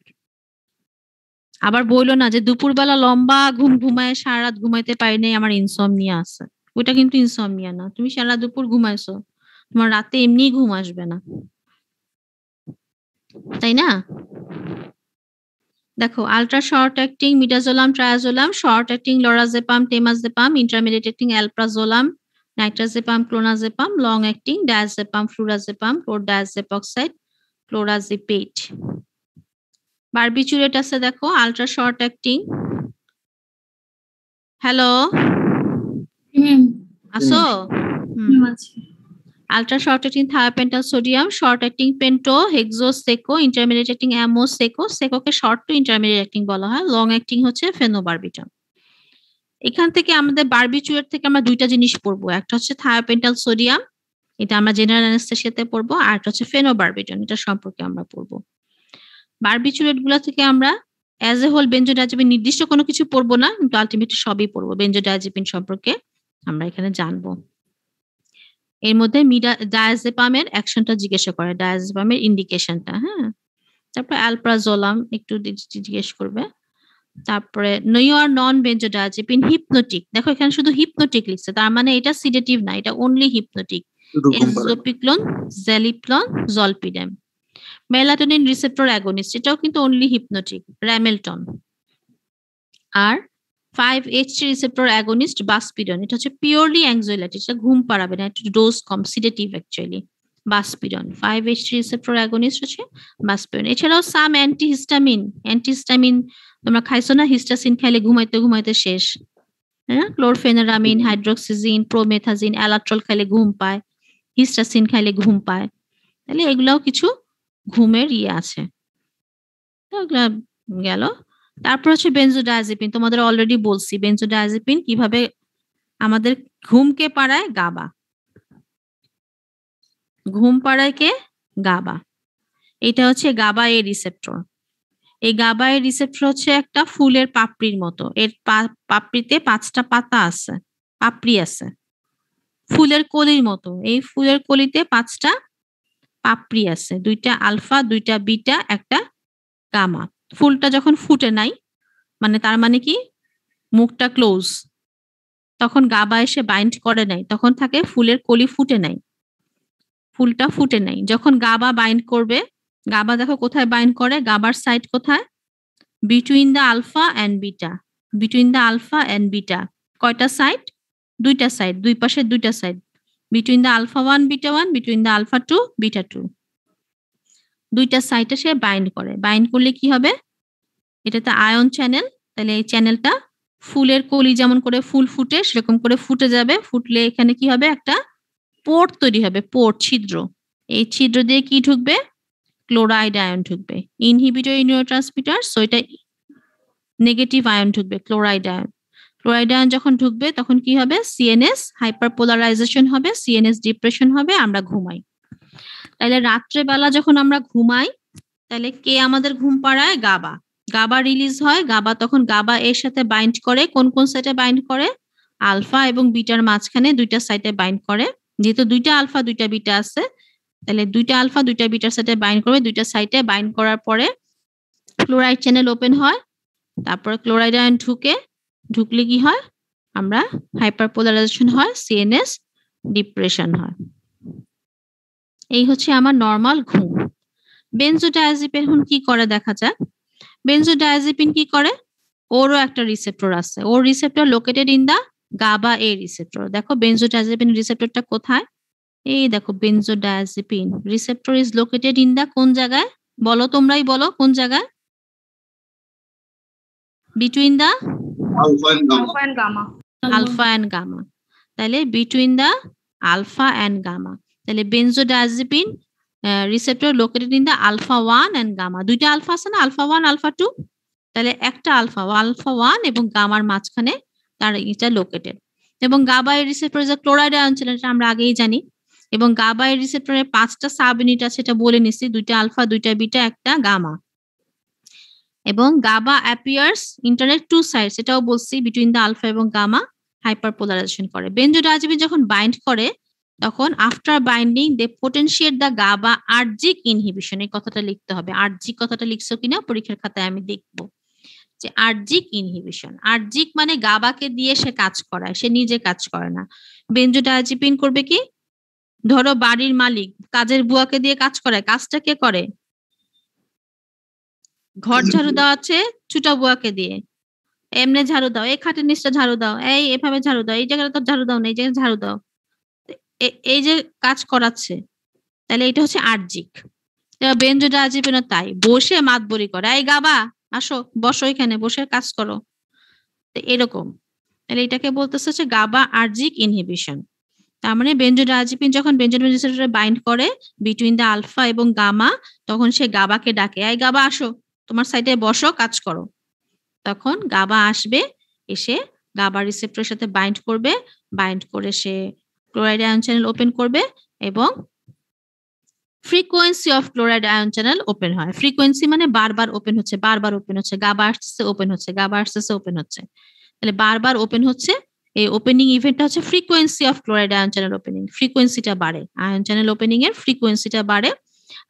A: আবার বইলো না যে দুপুরবেলা লম্বা ঘুমায় সারা রাত ঘুমাইতে পারি নাই, আমার ইনসমনিয়া আছে। ওইটা কিন্তু ইনসমনিয়া না, তুমি সারা দুপুর ঘুমাইছো, তোমার রাতে এমনি ঘুম আসবে না, তাই না? দেখো, ultra short acting midazolam, triazolam, short acting lorazepam, temazepam, intermediate acting alprazolam, nitrazepam, clonazepam, long acting diazepam, flurazepam, chlordiazepoxide, clorazepate. Barbiturate আছে দেখো, আলট্রা শর্ট অ্যাক্টিং। হ্যালো, আসো? Ultra short acting thiopental sodium, short acting pento, hexo seco, intermediate acting amo seco, সেকোকে শর্ট টু ইন্টারমিডিয়েট অ্যাক্টিং বলা হয়, লং অ্যাক্টিং হচ্ছে ফেনোবারবিটাল। এখান থেকে আমাদের বারবিচুরেট থেকে আমরা দুইটা জিনিস পড়বো, একটা হচ্ছে থায়োপেন্টাল সোডিয়াম, এটা আমরা জেনারেল অ্যানেস্থেসিয়াতে পড়বো, আর একটা হচ্ছে ফেনোবারবিটাল, এটা সম্পর্কে আমরা পড়বো। বারবিচুরেট গুলা থেকে আমরা অ্যাজ এ হোল বেনজোডায়াজেপিন নির্দিষ্ট কোনো কিছু পড়বো না, কিন্তু আলটিমেটলি সবই পড়বো। বেনজোডায়াজেপিন সম্পর্কে আমরা এখানে জানবো। এর মধ্যে ডায়াজেপামের অ্যাকশনটা জিজ্ঞাসা করে, ডায়াজেপামের ইন্ডিকেশনটা, হ্যাঁ। তারপর অ্যালপ্রাজোলাম একটু জিজ্ঞেস করবে। তারপরে নিউর নন বেনজোডায়াজেপিন হিপনোটিক, দেখো এখানে শুধু হিপনোটিক লিখছে, তার মানে এটা সিডেটিভ না, এটা only hypnotic. Eszopiclone, zaleplon, zolpidem. Melatonin receptor agonist, এটাও কিন্তু অনলি হিপনোটিক, র্যামেলটন। আর 5-HT রিসেপ্টর অ্যাগনিস্ট বাসপিডন, এটা হচ্ছে পিওরলি অ্যাংজাইটি, এটা ঘুম পাড়াবে না, একটু ডোজ কম, sedative actually. Buspirone 5-HT receptor agonist হচ্ছে বাসপিডন। এছাড়াও সাম অ্যান্টিহিস্টামিন তোমরা খাইছো না? হিস্টাসিন খাইলে ঘুমাইতে শেষ, হ্যাঁ। ক্লোরফেনারামিন, হাইড্রোক্সিজিন, প্রোমেথাজিন, অ্যালাট্রল খাইলে ঘুম পায়, হিস্টাসিন খাইলে ঘুম পায়। তাহলে এগুলাও কিছু ঘুমের আছে, এগুলা গেল। তারপর হচ্ছে বেনজোডায়াজেপিন, তোমাদের অলরেডি বলছি বেনজোডায়াজেপিন কিভাবে আমাদের ঘুমকে পাড়ায়। ঘুম পাড়ায় কে? গাবা। এটা হচ্ছে গাবা এ রিসেপ্টর। এই গাবা এ রিসেপ্টর হচ্ছে একটা ফুলের পাপড়ির মতো, এর পাপড়িতে 5টা পাতা আছে, পাপড়ি আছে, ফুলের কলির মতো। এই ফুলের কলিতে 5টা পাপড়ি আছে, 2টা আলফা, 2টা বিটা, একটা গামা। ফুলটা যখন ফুটে নাই, মানে তার মানে কি মুখটা ক্লোজ, তখন গাবা এসে বাইন্ড করে নাই, তখন থাকে ফুলের কলি ফুটে নাই, ফুলটা ফুটে নাই। যখন গাবা বাইন্ড করবে, গাবা দেখো কোথায় বাইন্ড করে, গাবার সাইড কোথায়? Between the alpha and beta, between the alpha and beta. কয়টা সাইড? 2টা সাইড, দুই পাশে 2টা site, between the alpha 1 beta 1, between the alpha 2 beta 2, 2টা সাইডে সে বাইন্ড করে। বাইন্ড করলে কি হবে? এটাতে আয়ন চ্যানেল, তাহলে এই চ্যানেলটা ফুলের কলি যেমন করে ফুল ফুটে সেরকম করে ফুটে যাবে। ফুটলে এখানে কি হবে? একটা পোর্ট তৈরি হবে, পোর্ট, ছিদ্র। এই ছিদ্র দিয়ে কি ঢুকবে? ক্লোরাইড আয়ন ঢুকবে। ইনহিবিটর নিউরোট্রান্সমিটার, সো এটা নেগেটিভ আয়ন ঢুকবে, ক্লোরাইড আয়ন। ক্লোরাইড আয়ন যখন ঢুকবে তখন কি হবে? সিএনএস হাইপারপোলারাইজেশন হবে, সিএনএস ডিপ্রেশন হবে, আমরা ঘুমাই। তাহলে রাত্রেবেলা যখন আমরা ঘুমাই, তাহলে কে আমাদের ঘুম পাড়ায়? গাবা। গাবা রিলিজ হয়, গাবা তখন গাবা এর সাথে বাইন্ড করে, কোন কোন সাইটে বাইন্ড করে? আলফা এবং বিটার মাঝখানে দুইটা সাইটে বাইন্ড করে। যেহেতু দুইটা আলফা দুইটা বিটা আছে, তাহলে দুইটা আলফা দুইটা বিটার সাথে বাইন্ড করবে, দুইটা সাইটে বাইন্ড করার পরে ক্লোরাইড চ্যানেল ওপেন হয়, তারপরে ক্লোরাইড আয়ন ঢুকলে কি হয়? আমরা হাইপারপোলারাইজেশন হয়, সিএনএস ডিপ্রেশন হয়। এই হচ্ছে আমার নরমাল ঘুম। বেনজোডায়াজিপিন এখন কি করে দেখা যাক। বেনজোডায়াজিপিন কি করে? ওরও একটা রিসেপ্টর আছে, ওর receptor located in the GABA A receptor. দেখো বেনজোডায়াজিপিন রিসেপ্টরটা কোথায়? এই দেখো, benzodiazepine receptor is located in the কোন জায়গায়? বলো, তোমরাই বলো কোন জায়গায়? Between the
B: alpha and gamma.
C: Alpha and gamma.
A: Alpha and gamma. তাহলে between the alpha and gamma. তাহলে benzodiazepine receptor located in the alpha 1 and gamma. দুইটা আলফা আছে না, আলফা 1 আলফা 2, তাহলে একটা আলফা 1 এবং গামার মাঝখানে তার এটা লোকেটেড। এবং গাবা এর রিসেপ্টর যে ক্লোরাইড আয়ন চ্যানেল, এটা আমরা আগেই জানি। এবং গাবা এর রিসেপ্টরে 5টা সাব ইউনিট আছে, এটা বলে নিছি, দুইটা আলফা দুইটা বিটা একটা গামা। এবং গাবা অ্যাপিয়ার্স ইন্টারনেট টু সাইডস, এটাও বলছি, বিটুইন দা আলফা এবং গামা হাইপারপোলারাইজেশন করে। বেনজোডায়াজিপিন যখন বাইন্ড করে, তখন আফটার বাইন্ডিং দে পোটেনশিয়েট দা গাবা আর্জিক ইনহিবিশন। এই কথাটা লিখতে হবে, আর্জিক কথাটা লিখছো কিনা পরীক্ষার খাতায় আমি দেখবো, যে আর্জিক ইনহিবিশন। আর্জিক মানে গাবাকে দিয়ে সে কাজ করায়, সে নিজে কাজ করে না। বেনজোডায়াজিপিন করবে কি? ধরো বাড়ির মালিক কাজের বুয়াকে দিয়ে কাজ করায়, কাজটা কে করে? ঘর ঝাড়ু দেওয়া আছে ছুটা বুয়াকে দিয়ে, এমনি ঝাড়ু দাও, এই খাটের নিচটা ঝাড়ু দাও, এই এভাবে ঝাড়ু দাও, এই জায়গাটা তো ঝাড়ু দাও না, এই জায়গায় ঝাড়ু দাও, এই যে কাজ করাচ্ছে, তাহলে এটা হচ্ছে আর্জিক। বেনজোডায়াজিপিনও তাই, বসে মাতবরি করে, এই গাবা আসো বসো, এখানে বসে কাজ করো, তো এরকম। তাহলে এটাকে বলতেছে হচ্ছে গাবা আর্জিক ইনহিবিশন। তার মানে বেনজোডায়াজিপিন যখন বেনজোডিন রিসেপ্টরে বাইন্ড করে বিটুইন দা আলফা এবং গামা, তখন সে গাবাকে ডাকে, এই গাবা আসো, তোমার সাইডে বসো, কাজ করো। তখন গাবা আসবে, এসে গাবা রিসেপ্টরের সাথে বাইন্ড করবে, বাইন্ড করে সে ক্লোরাইড আয়ন চ্যানেল ওপেন করবে এবং frequency of chloride ion channel open হয়। ফ্রিকোয়েন্সি মানে বারবার ওপেন হচ্ছে, বারবার ওপেন হচ্ছে, গাবা আসতেছে ওপেন হচ্ছে, গাবা আসতেছে ওপেন হচ্ছে, তাহলে বারবার ওপেন হচ্ছে। এই ওপেনিং ইভেন্টটা হচ্ছে frequency of chloride ion channel opening. ফ্রিকোয়েন্সিটা বাড়ে, আয়ন চ্যানেল ওপেনিং এর ফ্রিকোয়েন্সিটা বাড়ে,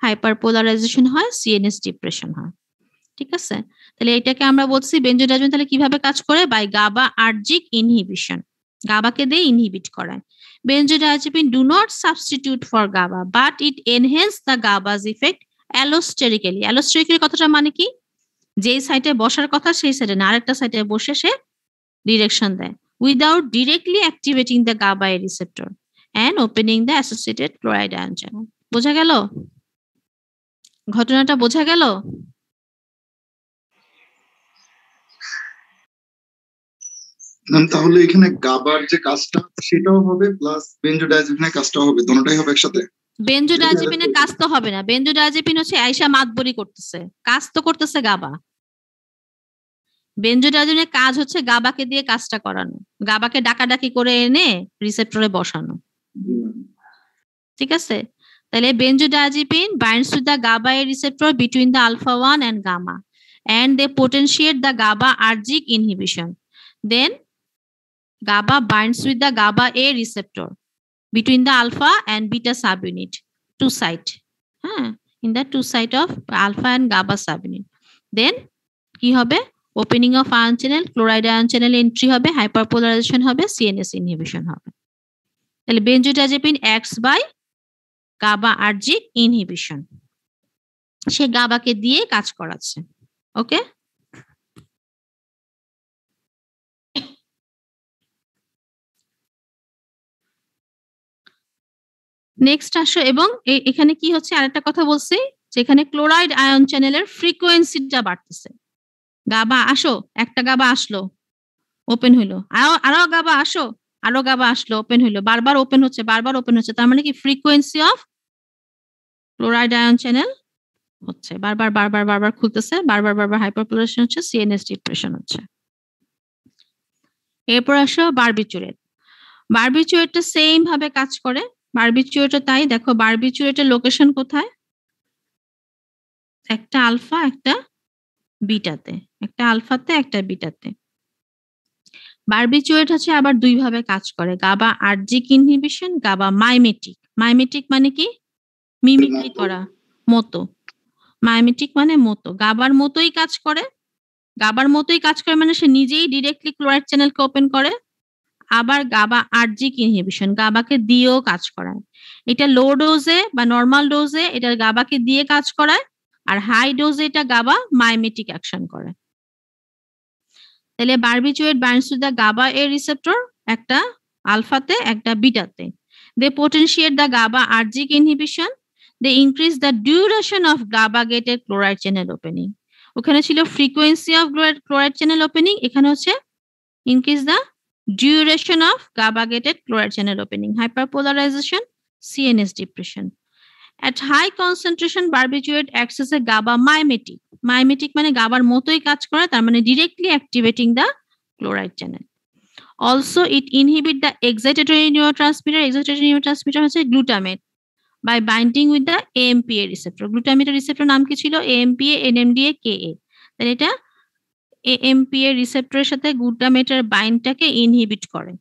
A: হাইপারপোলারাইজেশন হয়, সিএনএস ডিপ্রেশন হয়। ঠিক আছে, তাহলে এটাকে আমরা বলছি বেনজোডায়াজিপিন তাহলে কিভাবে কাজ করে? বাই গাবা আর্জিক ইনহিবিশন, গাবাকে দিয়ে ইনহিবিট করায়। Benzodiazepine do not substitute for GABA but it enhance the GABA's effect allosterically. Allosterically কথাটা মানে কি? যেই সাইটে বসার কথা সেই সাইটে না, আরেকটা সাইটে বসে সে ডিরেকশন দেয়, without directly activating the GABA receptor and opening the associated chloride ion channel. বোঝা গেল? ঘটনাটা বোঝা গেল?
B: তাহলে এখানে গাবার যে কাজটা সেটাও হবে প্লাস বেনজোডায়াজিপিনের কাজটাও হবে, দুটোটাই হবে একসাথে।
A: বেনজোডায়াজিপিনের কাজ তো হবে না, বেনজোডায়াজিপিন হচ্ছে আয়শা মাতবরি করতেছে, কাজ তো করতেছে গাবা। বেনজোডায়াজিপিনের কাজ হচ্ছে গাবাকে দিয়ে কাজটা করানো, গাবাকে ডাকাডাকি করে এনে রিসেপ্টরে বসানো। ঠিক আছে, তাহলে বেনজোডায়াজিপিন binds to the GABA A receptor between the alpha 1 and gamma and they potentiate the GABAergic inhibition. Then GABA binds with the GABA A receptor between the alpha and beta subunit, two site, in the two site of alpha and GABA subunit. Then কি হবে? Opening of ion channel, chloride ion channel entry হবে, হাইপারপোলারাইজেশন হবে, সিএনএস ইনহিবিশন হবে। তাহলে বেনজোডায়াজিপিন অ্যাক্টস বাই গাবাআর্জিক ইনহিবিশন, সে গাবাকে দিয়ে কাজ করাচ্ছে। ওকে, নেক্সট আসো। এবং এখানে কি হচ্ছে আরেকটা কথা বলছি, যেখানে ক্লোরাইড আয়ন চ্যানেলের ফ্রিকোয়েন্সিটা বাড়তেছে। গাবা আসো, একটা গাবা আসলো ওপেন হইলো, আরো গাবা আসো, আরো গাবা আসলো ওপেন হইলো, বারবার ওপেন হচ্ছে, বারবার ওপেন হচ্ছে। তার মানে কি frequency of chloride ion channel হচ্ছে, বারবার বারবার বারবার খুলতেছে, বারবার বারবার হাইপারপোলারাইজেশন হচ্ছে, সিএনএস ডিপ্রেশন হচ্ছে। এরপর আসো বারবিচুরেট। বারবিচুরেটটা সেম ভাবে কাজ করে। বারবিচুরেটও তাই, দেখো বারবিচুরেটের লোকেশন কোথায়? একটা আলফা একটা বিটাতে, একটা আলফাতে একটা বিটাতে। বারবিচুরেট হচ্ছে আবার দুই ভাবে কাজ করে, গাবা আরজিক ইনহিবিশন, গাবা মাইমেটিক। মাইমেটিক মানে কি? মিমিক্রি করা, মতো। মাইমেটিক মানে মতো, গাবার মতোই কাজ করে। গাবার মতোই কাজ করে মানে সে নিজেই ডিরেক্টলি ক্লোরাইড চ্যানেলকে ওপেন করে। আবার গাবা আরজিক ইনহিবিশন, গাবাকে দিয়েও কাজ করায়। এটা লো ডোজে বা নর্মাল ডোজে এটা গাবাকে দিয়ে কাজ করায়, আর হাই ডোজে এটা গাবা মাইমেটিক অ্যাকশন করে। তাহলে barbiturate binds to the GABA A receptor, একটা আলফাতে একটা বিটাতে। They potentiate the GABAergic inhibition, they increase the duration of GABA gated chloride channel opening. ওখানে ছিল frequency of chloride channel opening, এখানে হচ্ছে increase the duration of GABA gated chloride channel opening. Hyperpolarization, CNS depression. At high concentration, barbiturate acts as a GABA mimetic. Mimetic মানে গাবার মতোই কাজ করে, তার মানে directly activating the chloride channel. Also, it inhibit the excitatory neurotransmitter. Excitatory neurotransmitter হচ্ছে glutamate by binding with the AMPA receptor. Glutamate receptor নাম কি ছিল? AMPA, NMDA, KA. তাহলে এটা এএমপিএ রিসেপ্টরের সাথে গ্লুটামেটের বাইন্ডটাকে ইনহিবিট করে।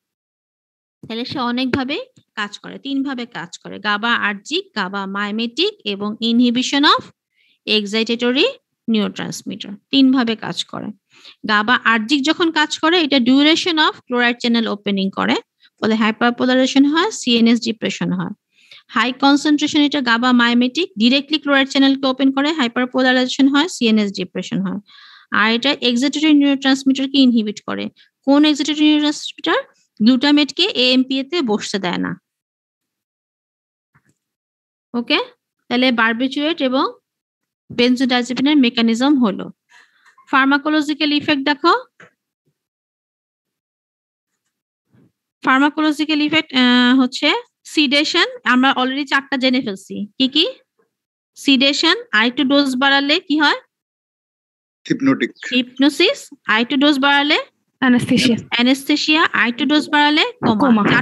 A: তাহলে সে অনেকভাবে কাজ করে, তিন ভাবে কাজ করে, গাবা আরজিক, গাবা মাইমেটিক এবং ইনহিবিশন অফ এক্সাইটেটরি নিউরোট্রান্সমিটার, তিন ভাবে কাজ করে। গাবা আরজিক যখন কাজ করে এটা duration of chloride channel opening করে, ফলে হাইপারপোলারাইজেশন হয়, সিএনএস ডিপ্রেশন হয়। হাই কনসেন্ট্রেশন এটা গাবা মাইমেটিক, ডিরেক্টলি ক্লোরাইড চ্যানেলকে ওপেন করে, হাইপারপোলারাইজেশন হয়, সিএনএস ডিপ্রেশন হয়। আর এটা এক্সাইটেটরি নিউরোট্রান্সমিটারকে ইনহিবিট করে। কোন এক্সাইটেটরি নিউরোট্রান্সমিটার? গ্লুটামেটকে এএমপিএ তে বসতে দেয় না। ওকে, তাহলে বারবিচুয়েট এবং বেনজোডাইজেপিনের মেকানিজম হলো। ফার্মাকোলজিক্যাল ইফেক্ট দেখো, ফার্মাকোলজিক্যাল ইফেক্ট হচ্ছে সিডেশন, আমরা অলরেডি চারটা জেনে ফেলছি। কি কি? সিডেশন, আরেকটু ডোজ বাড়ালে কি হয়?
B: হিপনোটিক।
A: হিপনোসিস, আরেকটু ডোজ বাড়ালে
C: অ্যানাস্থেসিয়া।
A: অ্যানেস্থেসিয়া, আরেকটু ডোজ বাড়ালে কোমা।
C: কোমা।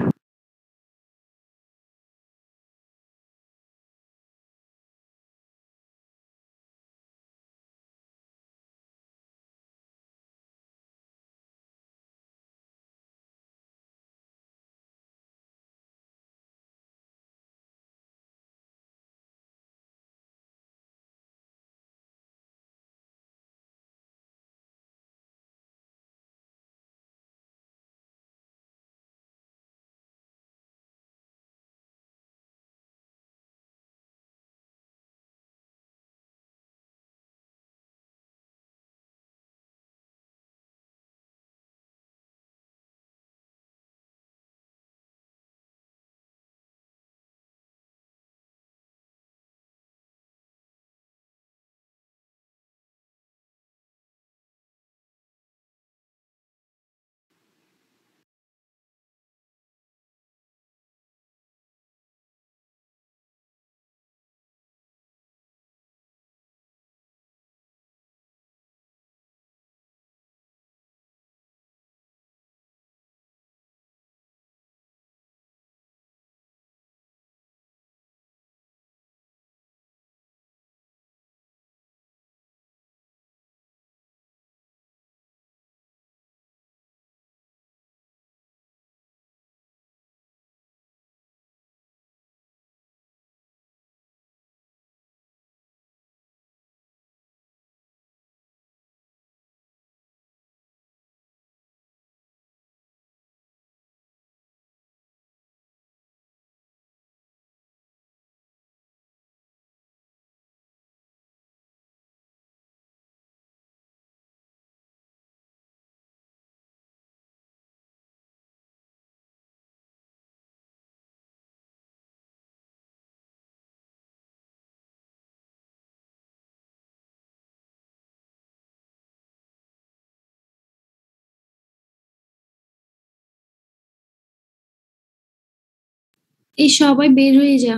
C: এই সবাই বের হয়ে যা।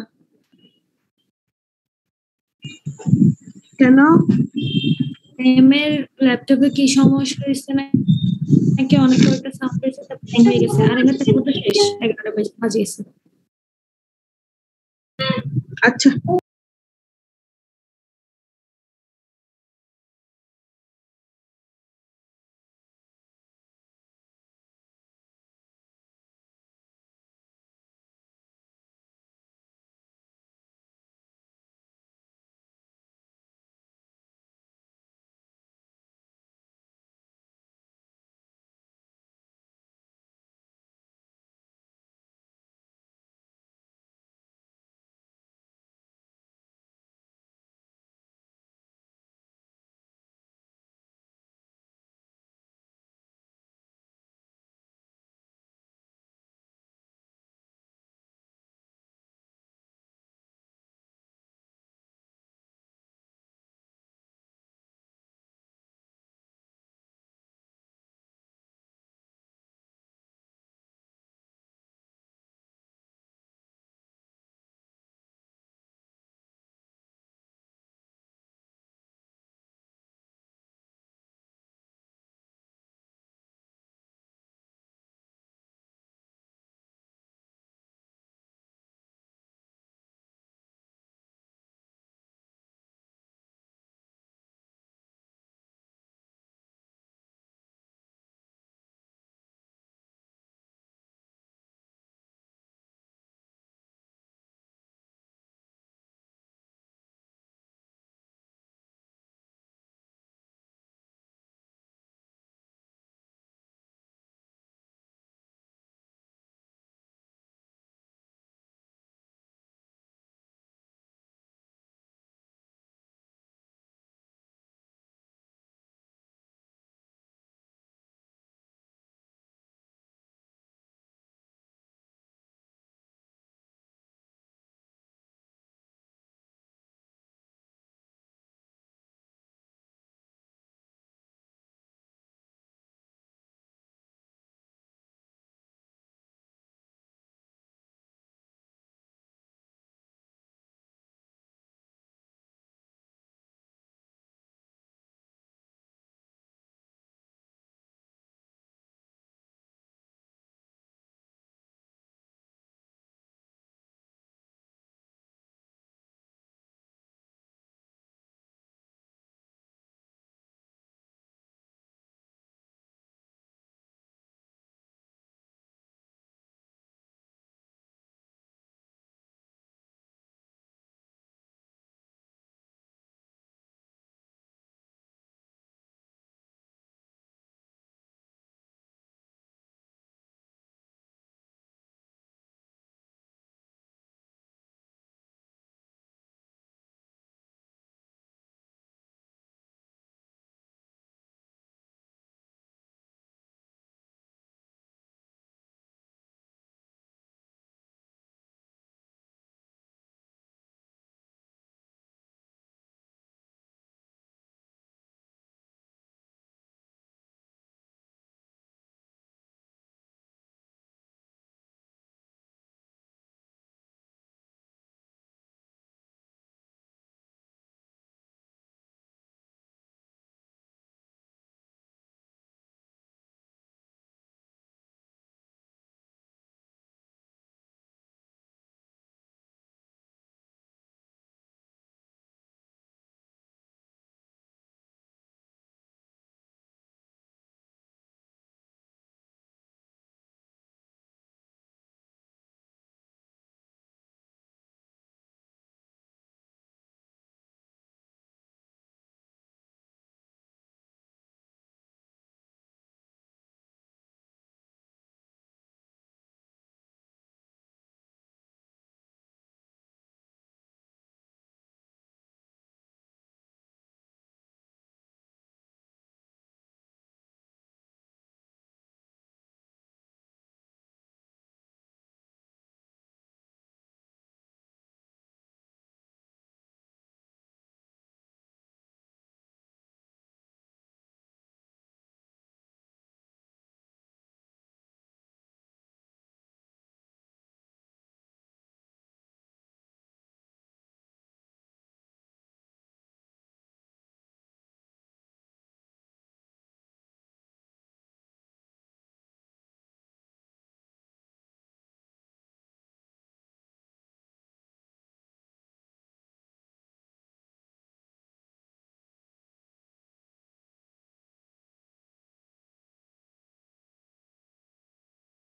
D: কেন?
C: এম এর ল্যাপটপে কি সমস্যা হয়েছে নাকি অনেক কয়েকটা সাউন্ড হয়েছে তারপর হ্যাং হয়ে গেছে আর এমএর তো শেষ 11টা বাজে গেছে
D: আচ্ছা